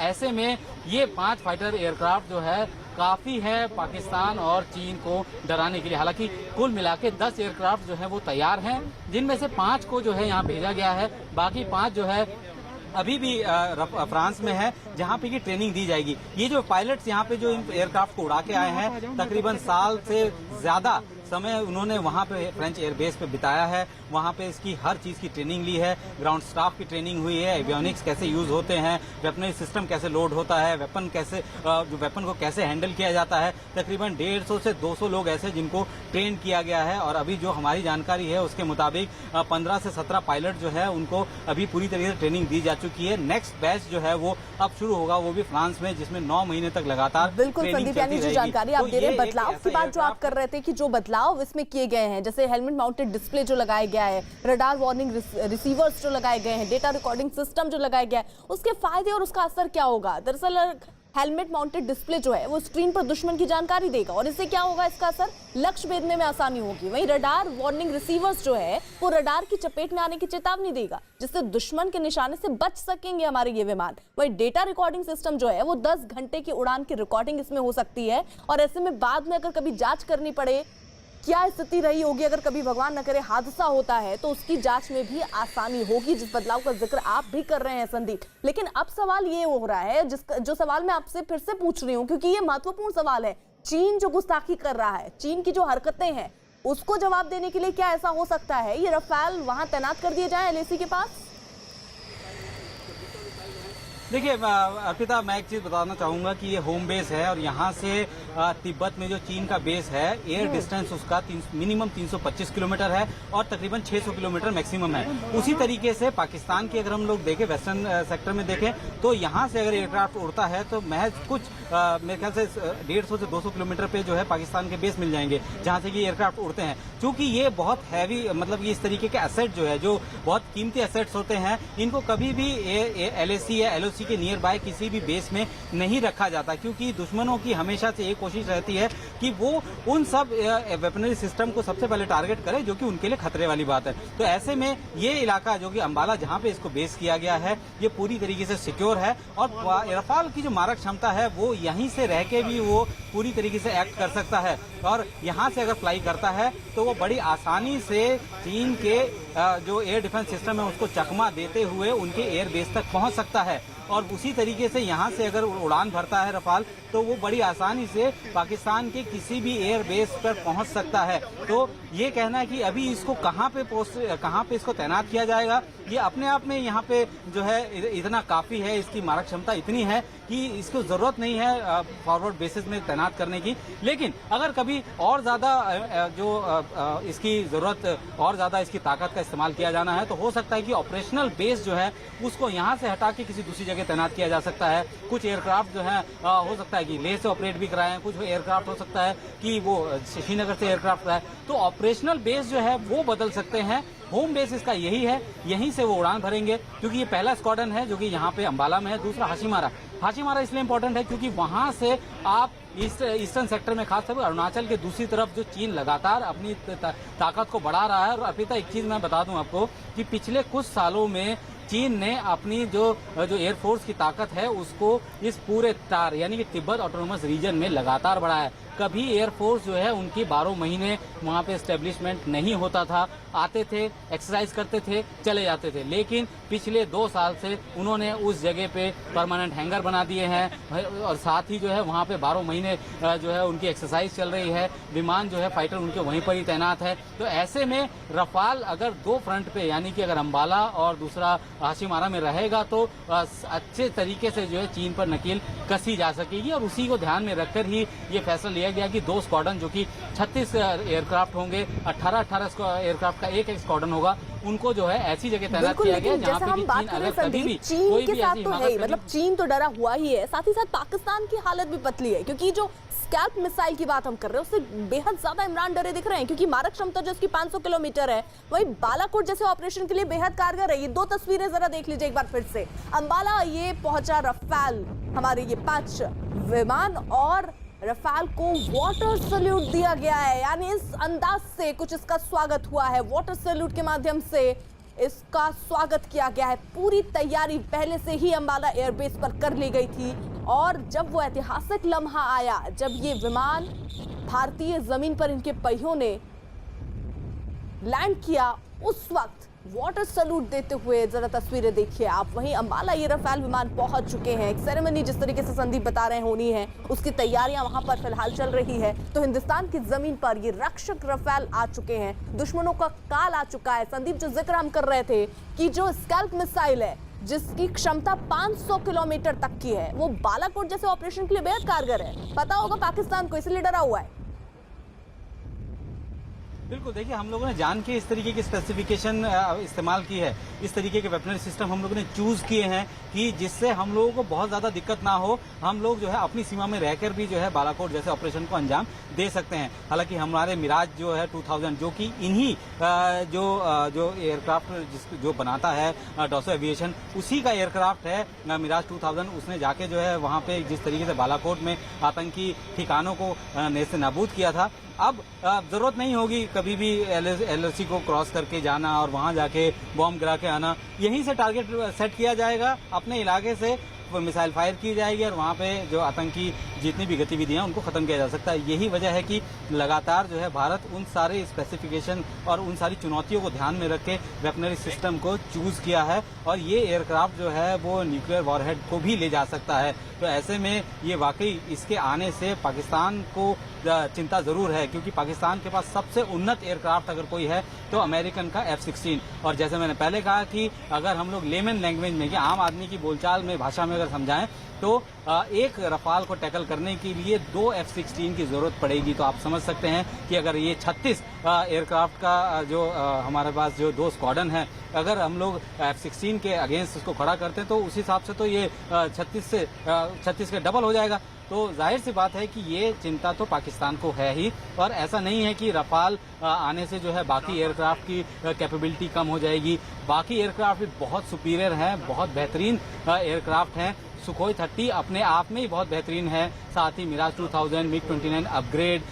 ऐसे में ये 5 फाइटर एयरक्राफ्ट जो है काफी है पाकिस्तान और चीन को डराने के लिए। हालांकि कुल मिला के 10 एयरक्राफ्ट जो है वो तैयार हैं, जिनमें से 5 को जो है यहाँ भेजा गया है, बाकी 5 जो है अभी भी फ्रांस में है, जहाँ पे की ट्रेनिंग दी जाएगी। ये जो पायलट्स यहाँ पे जो इन एयरक्राफ्ट को उड़ा के आए हैं, तकरीबन साल से ज्यादा समय उन्होंने वहाँ पे फ्रेंच एयरबेस पे बिताया है, वहाँ पे इसकी हर चीज की ट्रेनिंग ली है, ग्राउंड स्टाफ की ट्रेनिंग हुई है, एवियोनिक्स कैसे यूज होते हैं, वेपनरी सिस्टम कैसे लोड होता है, वेपन को कैसे हैंडल किया जाता है। तकरीबन 150 से 200 लोग ऐसे जिनको ट्रेन किया गया है, और अभी जो हमारी जानकारी है उसके मुताबिक 15 से 17 पायलट जो है उनको अभी पूरी तरीके से ट्रेनिंग दी जा चुकी है। नेक्स्ट बैच जो है वो अब शुरू होगा, वो भी फ्रांस में, जिसमें 9 महीने तक लगातार बिल्कुल संदीप, यानी जो जानकारी आप दे रहे हैं, बदलाव की बात जो आप कर रहे थे कि जो बदलाव इसमें किए गए हैं, जैसे हेलमेट माउंटेड डिस्प्ले जो लगाया गया है, रडार वार्निंग रिसीवर्स जो लगाए गए हैं, डेटा रिकॉर्डिंग सिस्टम जो लगाया गया है, उसके फायदे और उसका असर क्या होगा? दरअसल हेलमेट माउंटेड डिस्प्ले जो है वो स्क्रीन पर दुश्मन की जानकारी देगा और इससे क्या होगा, इसका असर लक्ष्य भेदने में आसानी होगी। वहीं रडार वार्निंग रिसीवर्स जो है वो रडार की चपेट में आने की चेतावनी देगा, जिससे दुश्मन के निशाने से बच सकेंगे हमारे ये विमान। वहीं डेटा रिकॉर्डिंग सिस्टम जो है वो 10 घंटे की उड़ान की रिकॉर्डिंग इसमें हो सकती है, और ऐसे में बाद में अगर कभी जांच करनी पड़े क्या स्थिति रही होगी, अगर कभी भगवान न करे हादसा होता है, तो उसकी जांच में भी आसानी होगी, जिस बदलाव का जिक्र आप भी कर रहे हैं संदीप। लेकिन अब सवाल ये हो रहा है, जो सवाल मैं आपसे फिर से पूछ रही हूँ, क्योंकि ये महत्वपूर्ण सवाल है। चीन जो गुस्ताखी कर रहा है, चीन की जो हरकतें हैं, उसको जवाब देने के लिए क्या ऐसा हो सकता है ये रफाल वहां तैनात कर दिए जाए LAC के पास? देखिए अर्पिता, मैं एक चीज बताना चाहूंगा कि ये होम बेस है और यहाँ से तिब्बत में जो चीन का बेस है, एयर डिस्टेंस उसका मिनिमम 325 किलोमीटर है और तकरीबन 600 किलोमीटर मैक्सिमम है। उसी तरीके से पाकिस्तान की अगर हम लोग देखें, वेस्टर्न सेक्टर में देखें, तो यहाँ से अगर एयरक्राफ्ट उड़ता है तो महज कुछ मेरे ख्याल से 150 से 200 किलोमीटर पे जो है पाकिस्तान के बेस मिल जाएंगे जहाँ से ये एयरक्राफ्ट उड़ते हैं। क्योंकि ये बहुत हैवी, मतलब इस तरीके के एसेट जो है, जो बहुत कीमती एसेट्स होते हैं, इनको कभी भी LAC या LOC के नियर बाय किसी भी बेस में नहीं रखा जाता, क्योंकि दुश्मनों की हमेशा से एक कोशिश रहती है कि वो उन सब वेपनरी सिस्टम को सबसे पहले टारगेट करे जो कि उनके लिए खतरे वाली बात है। तो ऐसे में ये इलाका जो कि अंबाला जहां पे इसको बेस किया गया है, ये पूरी तरीके से सिक्योर है और रफाल की जो मारक क्षमता है वो यहीं से रह के भी वो पूरी तरीके से एक्ट कर सकता है और यहाँ से अगर फ्लाई करता है तो वो बड़ी आसानी से चीन के जो एयर डिफेंस सिस्टम है उसको चकमा देते हुए उनके एयर बेस तक पहुंच सकता है। और उसी तरीके से यहाँ से अगर उड़ान भरता है रफाल तो वो बड़ी आसानी से पाकिस्तान के किसी भी एयर बेस पर पहुंच सकता है। तो ये कहना है कि अभी इसको कहाँ पे इसको तैनात किया जाएगा, ये अपने आप में यहाँ पे जो है इतना काफी है, इसकी मारक क्षमता इतनी है कि इसको जरूरत नहीं है फॉरवर्ड बेसिस में तैनात करने की। लेकिन अगर कभी और ज्यादा इसकी जरूरत और ज्यादा इसकी ताकत का इस्तेमाल किया जाना है तो हो सकता है कि ऑपरेशनल बेस जो है उसको यहाँ से हटा के किसी दूसरी जगह तैनात किया जा सकता है। कुछ एयरक्राफ्ट जो है हो सकता है कि लेह से ऑपरेट भी कराएं, कुछ एयरक्राफ्ट हो सकता है कि वो श्रीनगर से एयरक्राफ्ट कराए। तो ऑपरेशनल बेस जो है वो बदल सकते हैं। होम बेस इसका यही है, यहीं से वो उड़ान भरेंगे, क्योंकि ये पहला स्क्वाड्रन है जो कि यहाँ पे अंबाला में है। दूसरा हाशीमारा इसलिए इंपॉर्टेंट है क्योंकि वहां से आप ईस्टर्न सेक्टर में, खासतौर पर अरुणाचल के दूसरी तरफ जो चीन लगातार अपनी ताकत को बढ़ा रहा है। और अभी तक एक चीज मैं बता दूं आपको कि पिछले कुछ सालों में चीन ने अपनी जो एयरफोर्स की ताकत है उसको इस पूरे तार यानी कि तिब्बत ऑटोनोमस रीजन में लगातार बढ़ाया है। कभी एयरफोर्स जो है उनकी 12 महीने वहाँ पे एस्टेब्लिशमेंट नहीं होता था, आते थे, एक्सरसाइज करते थे, चले जाते थे। लेकिन पिछले 2 साल से उन्होंने उस जगह पे परमानेंट हैंगर बना दिए हैं और साथ ही जो है वहाँ पे 12 महीने जो है उनकी एक्सरसाइज चल रही है। विमान जो है फाइटर उनके वहीं पर ही तैनात है। तो ऐसे में रफाल अगर 2 फ्रंट पे यानी कि अगर अंबाला और दूसरा हाशीमारा में रहेगा तो अच्छे तरीके से जो है चीन पर नकेल कसी जा सकेगी। और उसी को ध्यान में रखकर ही ये फैसला लिया गया कि 2 स्क्वाड्रन जो कि 36 एयरक्राफ्ट होंगे, 18 एयरक्राफ्ट का एक स्क्वाड्रन होगा, उनको जो है ऐसी जगह तैनात किया गया जहां पे हम बात करें संदीप, चीन के साथ तो है, मतलब चीन तो डरा हुआ ही है, साथ ही साथ पाकिस्तान की हालत भी पतली है, क्योंकि जो स्कैल्प मिसाइल की बात हम कर रहे हैं उससे बेहद ज्यादा इमरान डरे दिख रहे हैं, क्योंकि मारक क्षमता जो इसकी 500 किलोमीटर है, वही बालाकोट जैसे ऑपरेशन के लिए बेहद कारगर है। ये 2 तस्वीरें जरा देख लीजिए एक बार फिर से। अंबाला ये पहुंचा रफाल, हमारे ये 5 विमान, और रफाल को वाटर सैल्यूट दिया गया है, यानी इस अंदाज से कुछ इसका स्वागत हुआ है। वाटर सैल्यूट के माध्यम से इसका स्वागत किया गया है। पूरी तैयारी पहले से ही अंबाला एयरबेस पर कर ली गई थी और जब वो ऐतिहासिक लम्हा आया, जब ये विमान भारतीय जमीन पर इनके पहियों ने लैंड किया, उस वक्त वाटर सैल्यूट देते हुए जरा तस्वीरें देखिए आप। वहीं अंबाला ये रफाल विमान पहुंच चुके हैं। एक सेरेमनी जिस तरीके से संदीप बता रहे हैं होनी है, उसकी तैयारियां वहां पर फिलहाल चल रही है। तो हिंदुस्तान की जमीन पर ये रक्षक रफाल आ चुके हैं, दुश्मनों का काल आ चुका है। संदीप, जो जिक्र हम कर रहे थे कि जो स्कैल्प मिसाइल है जिसकी क्षमता 500 किलोमीटर तक की है, वो बालाकोट जैसे ऑपरेशन के लिए बेहद कारगर है। पता होगा पाकिस्तान को, इसलिए डरा हुआ है। बिल्कुल, देखिए हम लोगों ने जान के इस तरीके की स्पेसिफिकेशन इस्तेमाल की है, इस तरीके के वेपनरी सिस्टम हम लोगों ने चूज किए हैं कि जिससे हम लोगों को बहुत ज्यादा दिक्कत ना हो, हम लोग जो है अपनी सीमा में रहकर भी जो है बालाकोट जैसे ऑपरेशन को अंजाम दे सकते हैं। हालांकि हमारे मिराज जो है 2000 जो कि इन्हीं जो एयरक्राफ्ट जो बनाता है डॉसो एविएशन, उसी का एयरक्राफ्ट है मिराज 2000। उसने जाके जो है वहां पे जिस तरीके से बालाकोट में आतंकी ठिकानों को नेस्त नाबूद किया था, अब जरूरत नहीं होगी कभी भी LOC को क्रॉस करके जाना और वहां जाके बॉम्ब गिरा के आना। यहीं से टारगेट सेट किया जाएगा, अपने इलाके से मिसाइल फायर की जाएगी और वहां पे जो आतंकी जितनी भी गतिविधियां उनको खत्म किया जा सकता है। यही वजह है कि लगातार जो है भारत उन सारे स्पेसिफिकेशन और उन सारी चुनौतियों को ध्यान में रख के वेपनरी सिस्टम को चूज किया है और ये एयरक्राफ्ट जो है वो न्यूक्लियर वॉरहेड को भी ले जा सकता है। तो ऐसे में ये वाकई इसके आने से पाकिस्तान को चिंता जरूर है, क्योंकि पाकिस्तान के पास सबसे उन्नत एयरक्राफ्ट अगर कोई है तो अमेरिकन का F-16। और जैसे मैंने पहले कहा कि अगर हम लोग लेमन लैंग्वेज में, कि आम आदमी की बोलचाल में भाषा में अगर समझाएं तो एक रफाल को टैकल करने के लिए 2 F-16 की जरूरत पड़ेगी। तो आप समझ सकते हैं कि अगर ये 36 एयरक्राफ्ट का जो हमारे पास जो 2 स्क्वाड्रन है, अगर हम लोग F-16 के अगेंस्ट इसको खड़ा करते हैं तो उस हिसाब से तो ये 36 के डबल हो जाएगा। तो जाहिर सी बात है कि ये चिंता तो पाकिस्तान को है ही, और ऐसा नहीं है कि रफाल आने से जो है बाकी एयरक्राफ्ट की कैपेबिलिटी कम हो जाएगी। बाकी एयरक्राफ्ट भी बहुत सुपीरियर हैं, बहुत बेहतरीन एयरक्राफ्ट हैं। सुखोई 30 अपने आप में ही बहुत बेहतरीन है, साथ ही मिराज 2000, MiG-29 अपग्रेड,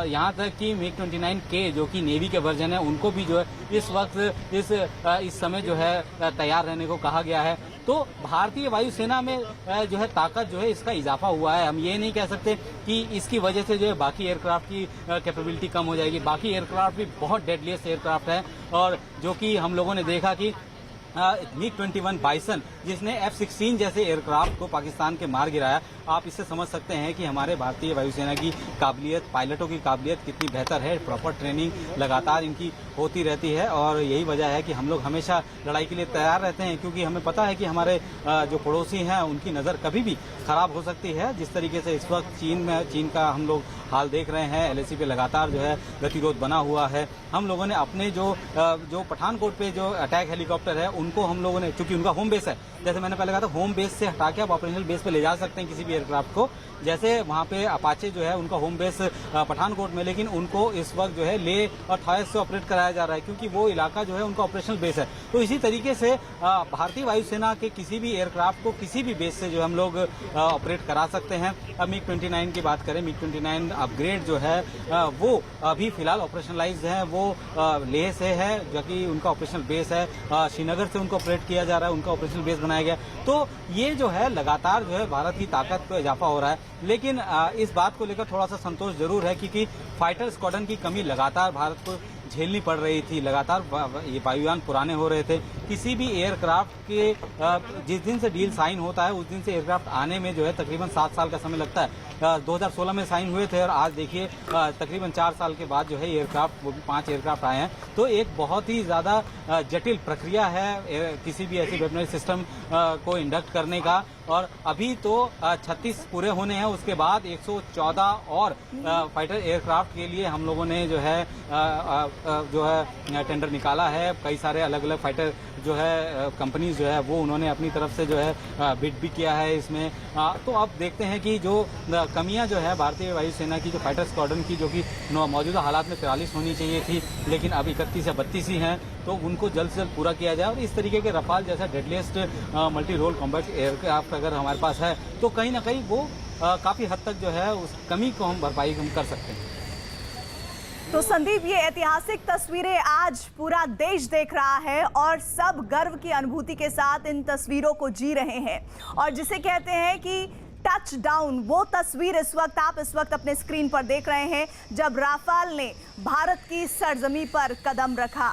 यहाँ तक कि MiG-29K जो कि नेवी के वर्जन है उनको भी जो है इस वक्त इस समय जो है तैयार रहने को कहा गया है। तो भारतीय वायुसेना में जो है ताकत जो है इसका इजाफा हुआ है। हम ये नहीं कह सकते कि इसकी वजह से जो है बाकी एयरक्राफ्ट की कैपेबिलिटी कम हो जाएगी। बाकी एयरक्राफ्ट भी बहुत डेडलीस्ट एयरक्राफ्ट है, और जो कि हम लोगों ने देखा कि MiG-21 बाइसन जिसने F-16 जैसे एयरक्राफ्ट को पाकिस्तान के मार गिराया, आप इससे समझ सकते हैं कि हमारे भारतीय वायुसेना की काबिलियत, पायलटों की काबिलियत कितनी बेहतर है। प्रॉपर ट्रेनिंग लगातार इनकी होती रहती है, और यही वजह है कि हम लोग हमेशा लड़ाई के लिए तैयार रहते हैं, क्योंकि हमें पता है कि हमारे जो पड़ोसी हैं उनकी नज़र कभी भी खराब हो सकती है। जिस तरीके से इस वक्त चीन का हम लोग हाल देख रहे हैं, LAC पे लगातार जो है गतिरोध बना हुआ है। हम लोगों ने अपने जो पठानकोट पे जो अटैक हेलीकॉप्टर है उनको हम लोगों ने, चूंकि उनका होम बेस है, जैसे मैंने पहले कहा था, होम बेस से हटा के आप ऑपरेशनल बेस पे ले जा सकते हैं किसी भी एयरक्राफ्ट को। जैसे वहाँ पे अपाचे जो है उनका होम बेस पठानकोट में, लेकिन उनको इस वक्त जो है लेह और थाइस से ऑपरेट कराया जा रहा है, क्योंकि वो इलाका जो है उनका ऑपरेशनल बेस है। तो इसी तरीके से भारतीय वायुसेना के किसी भी एयरक्राफ्ट को किसी भी बेस से जो हम लोग ऑपरेट करा सकते हैं। अब MiG-29 की बात करें, MiG-29 अपग्रेड जो है वो अभी फिलहाल ऑपरेशनलाइज है, वो लेह से है जो कि उनका ऑपरेशनल बेस है, श्रीनगर से उनको ऑपरेट किया जा रहा है, उनका ऑपरेशनल बेस बनाया गया। तो ये जो है लगातार जो है भारत की ताकत को इजाफा हो रहा है। लेकिन इस बात को लेकर थोड़ा सा संतोष जरूर है, क्योंकि फाइटर स्क्वाड्रन की कमी लगातार भारत को झेलनी पड़ रही थी। लगातार ये वायुयान पुराने हो रहे थे। किसी भी एयरक्राफ्ट के जिस दिन से डील साइन होता है उस दिन से एयरक्राफ्ट आने में जो है तकरीबन 7 साल का समय लगता है। 2016 में साइन हुए थे और आज देखिए तकरीबन 4 साल के बाद जो है एयरक्राफ्ट, वो भी 5 एयरक्राफ्ट आए हैं। तो एक बहुत ही ज़्यादा जटिल प्रक्रिया है किसी भी ऐसी वेपनरी सिस्टम को इंडक्ट करने का। और अभी तो 36 पूरे होने हैं, उसके बाद 114 और फाइटर एयरक्राफ्ट के लिए हम लोगों ने जो है टेंडर निकाला है। कई सारे अलग अलग फाइटर जो है कंपनीज जो है वो उन्होंने अपनी तरफ से जो है बिड भी किया है इसमें। तो अब देखते हैं कि जो कमियां जो है भारतीय वायुसेना की जो फाइटर स्क्वाड्रन की, जो कि मौजूदा हालात में 43 होनी चाहिए थी, लेकिन अब 31 या 32 ही हैं, तो उनको जल्द से जल्द पूरा किया जाए। और इस तरीके के रफाल जैसा deadliest multi role combat aircraft अगर हमारे पास है तो कहीं ना कहीं वो काफ़ी हद तक जो है उस कमी को हम भरपाई कर सकते हैं। तो संदीप, ये ऐतिहासिक तस्वीरें आज पूरा देश देख रहा है और सब गर्व की अनुभूति के साथ इन तस्वीरों को जी रहे हैं। और जिसे कहते हैं कि टच डाउन, वो तस्वीर आप इस वक्त अपने स्क्रीन पर देख रहे हैं, जब राफाल ने भारत की सरजमी पर कदम रखा।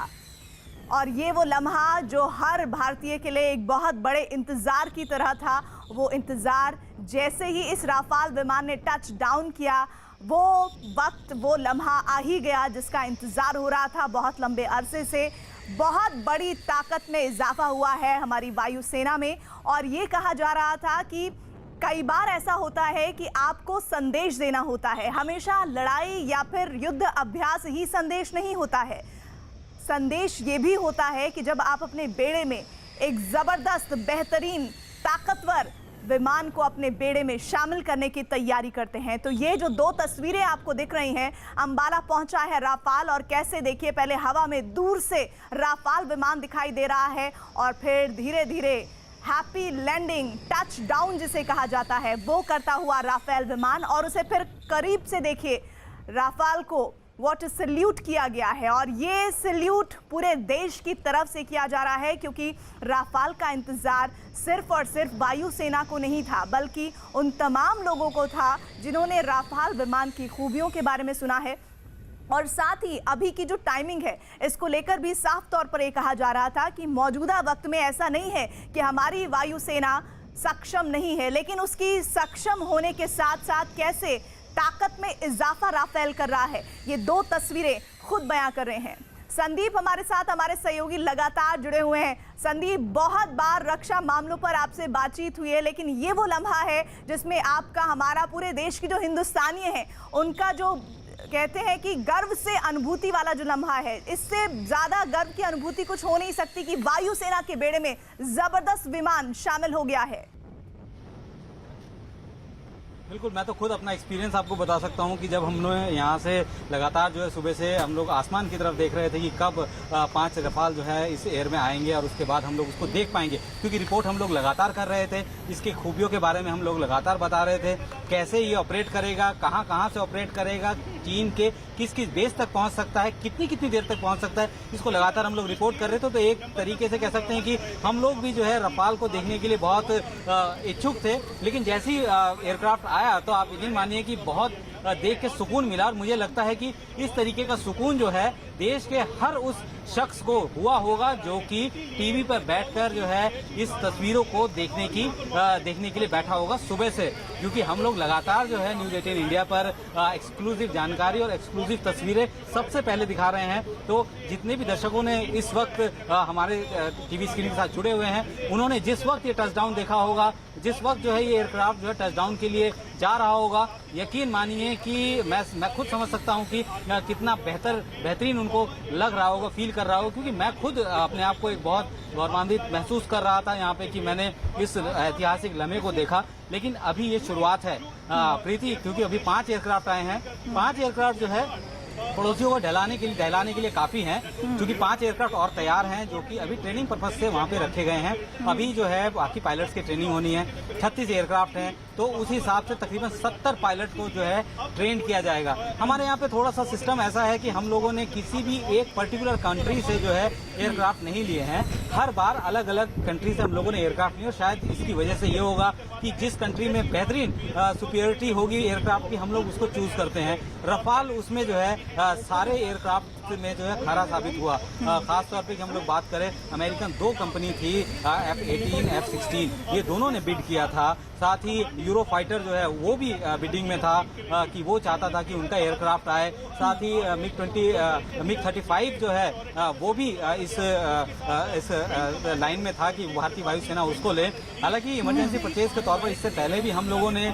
और ये वो लम्हा जो हर भारतीय के लिए एक बहुत बड़े इंतजार की तरह था। वो इंतजार जैसे ही इस राफाल विमान ने टच डाउन किया, वो वक्त, वो लम्हा आ ही गया जिसका इंतजार हो रहा था बहुत लंबे अरसे से। बहुत बड़ी ताकत में इजाफा हुआ है हमारी वायुसेना में। और ये कहा जा रहा था कि कई बार ऐसा होता है कि आपको संदेश देना होता है, हमेशा लड़ाई या फिर युद्ध अभ्यास ही संदेश नहीं होता है। संदेश ये भी होता है कि जब आप अपने बेड़े में एक जबरदस्त, बेहतरीन, ताकतवर विमान को अपने बेड़े में शामिल करने की तैयारी करते हैं। तो ये जो 2 तस्वीरें आपको दिख रही हैं, अंबाला पहुंचा है राफाल, और कैसे देखिए पहले हवा में दूर से राफाल विमान दिखाई दे रहा है और फिर धीरे धीरे हैप्पी लैंडिंग, टच डाउन जिसे कहा जाता है, वो करता हुआ राफेल विमान। और उसे फिर करीब से देखिए, राफाल को वाटर सैल्यूट किया गया है और ये सैल्यूट पूरे देश की तरफ से किया जा रहा है, क्योंकि राफाल का इंतजार सिर्फ और सिर्फ वायुसेना को नहीं था, बल्कि उन तमाम लोगों को था जिन्होंने राफाल विमान की खूबियों के बारे में सुना है। और साथ ही अभी की जो टाइमिंग है, इसको लेकर भी साफ तौर पर यह कहा जा रहा था कि मौजूदा वक्त में ऐसा नहीं है कि हमारी वायुसेना सक्षम नहीं है, लेकिन उसकी सक्षम होने के साथ साथ कैसे ताकत में इजाफा राफेल कर रहा है, ये दो तस्वीरें खुद बयां कर रहे हैं। संदीप हमारे साथ, हमारे सहयोगी लगातार जुड़े हुए हैं। संदीप, बहुत बार रक्षा मामलों पर आपसे बातचीत हुई है, लेकिन ये वो लम्हा है जिसमें आपका, हमारा, पूरे देश की जो हिंदुस्तानी हैं उनका जो कहते हैं कि गर्व से अनुभूति वाला जो लम्हा है, इससे ज्यादा गर्व की अनुभूति कुछ हो नहीं सकती कि वायुसेना के बेड़े में जबरदस्त विमान शामिल हो गया है। बिल्कुल, मैं तो खुद अपना एक्सपीरियंस आपको बता सकता हूं कि जब हम लोग यहाँ से लगातार जो है सुबह से हम लोग आसमान की तरफ देख रहे थे कि कब 5 रफाल जो है इस एयर में आएंगे और उसके बाद हम लोग उसको देख पाएंगे, क्योंकि रिपोर्ट हम लोग लगातार कर रहे थे, इसकी खूबियों के बारे में हम लोग लगातार बता रहे थे, कैसे ये ऑपरेट करेगा, कहाँ से ऑपरेट करेगा, चीन के किस किस बेस तक पहुंच सकता है, कितनी देर तक पहुंच सकता है, इसको लगातार हम लोग रिपोर्ट कर रहे थे। तो एक तरीके से कह सकते हैं कि हम लोग भी जो है रफाल को देखने के लिए बहुत इच्छुक थे, लेकिन जैसे ही एयरक्राफ्ट आया तो आप यकीन मानिए कि बहुत देख के सुकून मिला। और मुझे लगता है कि इस तरीके का सुकून जो है देश के हर उस शख्स को हुआ होगा जो कि टीवी पर बैठकर जो है इस तस्वीरों को देखने के लिए बैठा होगा सुबह से, क्योंकि हम लोग लगातार जो है न्यूज़ 18 इंडिया पर एक्सक्लूसिव जानकारी और एक्सक्लूसिव तस्वीरें सबसे पहले दिखा रहे हैं। तो जितने भी दर्शकों ने इस वक्त हमारे टीवी स्क्रीन के साथ जुड़े हुए हैं, उन्होंने जिस वक्त ये टचडाउन देखा होगा, जिस वक्त जो है ये एयरक्राफ्ट जो है टचडाउन के लिए जा रहा होगा, यकीन मानिए कि मैं खुद समझ सकता हूं कि कितना बेहतरीन उनको लग रहा होगा, फील कर रहा होगा, क्योंकि मैं खुद अपने आप को एक बहुत गौरवान्वित महसूस कर रहा था यहाँ पे कि मैंने इस ऐतिहासिक लम्हे को देखा। लेकिन अभी ये शुरुआत है प्रीति, क्योंकि अभी 5 एयरक्राफ्ट आए हैं। 5 एयरक्राफ्ट जो है पड़ोसियों को दहलाने के लिए काफी हैं, क्योंकि 5 एयरक्राफ्ट और तैयार हैं जो कि अभी ट्रेनिंग पर्पज से वहाँ पे रखे गए हैं। अभी जो है बाकी पायलट्स की ट्रेनिंग होनी है। 36 एयरक्राफ्ट हैं, तो उस हिसाब से तकरीबन 70 पायलट को जो है ट्रेन किया जाएगा। हमारे यहाँ पे थोड़ा सा सिस्टम ऐसा है कि हम लोगों ने किसी भी एक पर्टिकुलर कंट्री से जो है एयरक्राफ्ट नहीं लिए हैं, हर बार अलग अलग कंट्री से हम लोगों ने एयरक्राफ्ट लिए। और शायद इसकी वजह से ये होगा कि जिस कंट्री में बेहतरीन सुपीरियरिटी होगी एयरक्राफ्ट की, हम लोग उसको चूज करते हैं। रफाल उसमें जो है सारे एयरक्राफ्ट में जो है खरा साबित हुआ। खास तौर पे कि हम लोग बात करें, अमेरिकन 2 कंपनी थी, F-18, F-16, ये दोनों ने बिड किया था। साथ ही यूरो फाइटर जो है वो भी बिडिंग में था कि वो चाहता था कि उनका एयरक्राफ्ट आए। साथ ही मिग 35 जो है वो भी इस लाइन में था कि भारतीय वायुसेना उसको ले। हालांकि इमरजेंसी परचेज के तौर पर इससे पहले भी हम लोगों ने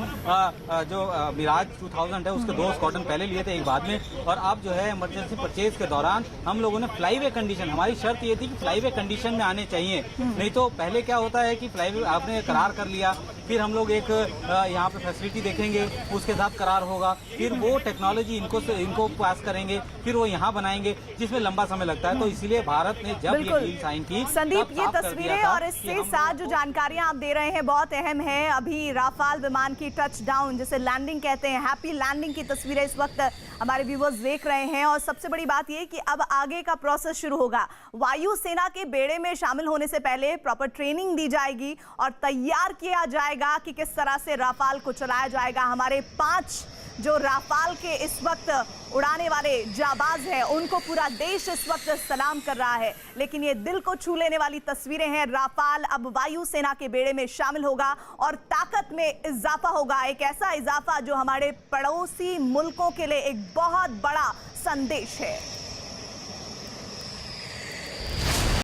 जो मिराज 2000 है उसके 2 स्क्वाड्रन पहले लिए थे, एक बाद में। और अब जो है इमरजेंसी परचेज के दौरान हम लोगों ने फ्लाईवे कंडीशन, हमारी शर्त ये थी कि फ्लाईवे कंडीशन में आने चाहिए। नहीं तो पहले क्या होता है कि फ्लाईवे आपने करार कर लिया, फिर हम लोग एक यहाँ पे फैसिलिटी देखेंगे, उसके साथ करार होगा, फिर वो टेक्नोलॉजी इनको पास करेंगे, फिर वो यहाँ बनाएंगे, जिसमें लंबा समय लगता है। तो इसीलिए भारत ने जब ये डील साइन की, संदीप, ये तस्वीरें और इससे साथ जो जानकारियां आप दे रहे हैं बहुत अहम है। अभी राफाल विमान की टचडाउन, जिसे लैंडिंग कहते हैं, हैप्पी लैंडिंग की तस्वीरें इस वक्त हमारे व्यूवर्स देख रहे हैं। और सबसे बड़ी बात ये कि अब आगे का प्रोसेस शुरू होगा। वायुसेना के बेड़े में शामिल होने से पहले प्रॉपर ट्रेनिंग दी जाएगी और तैयार किया जाएगा कि किस तरह से राफाल को चलाया जाएगा। हमारे 5 जो राफाल के इस वक्त उड़ाने वाले जाबाज हैं, उनको पूरा देश इस वक्त सलाम कर रहा है। लेकिन ये दिल को छू लेने वाली तस्वीरें हैं। राफाल अब वायुसेना के बेड़े में शामिल होगा और ताकत में इजाफा होगा, एक ऐसा इजाफा जो हमारे पड़ोसी मुल्कों के लिए एक बहुत बड़ा संदेश है।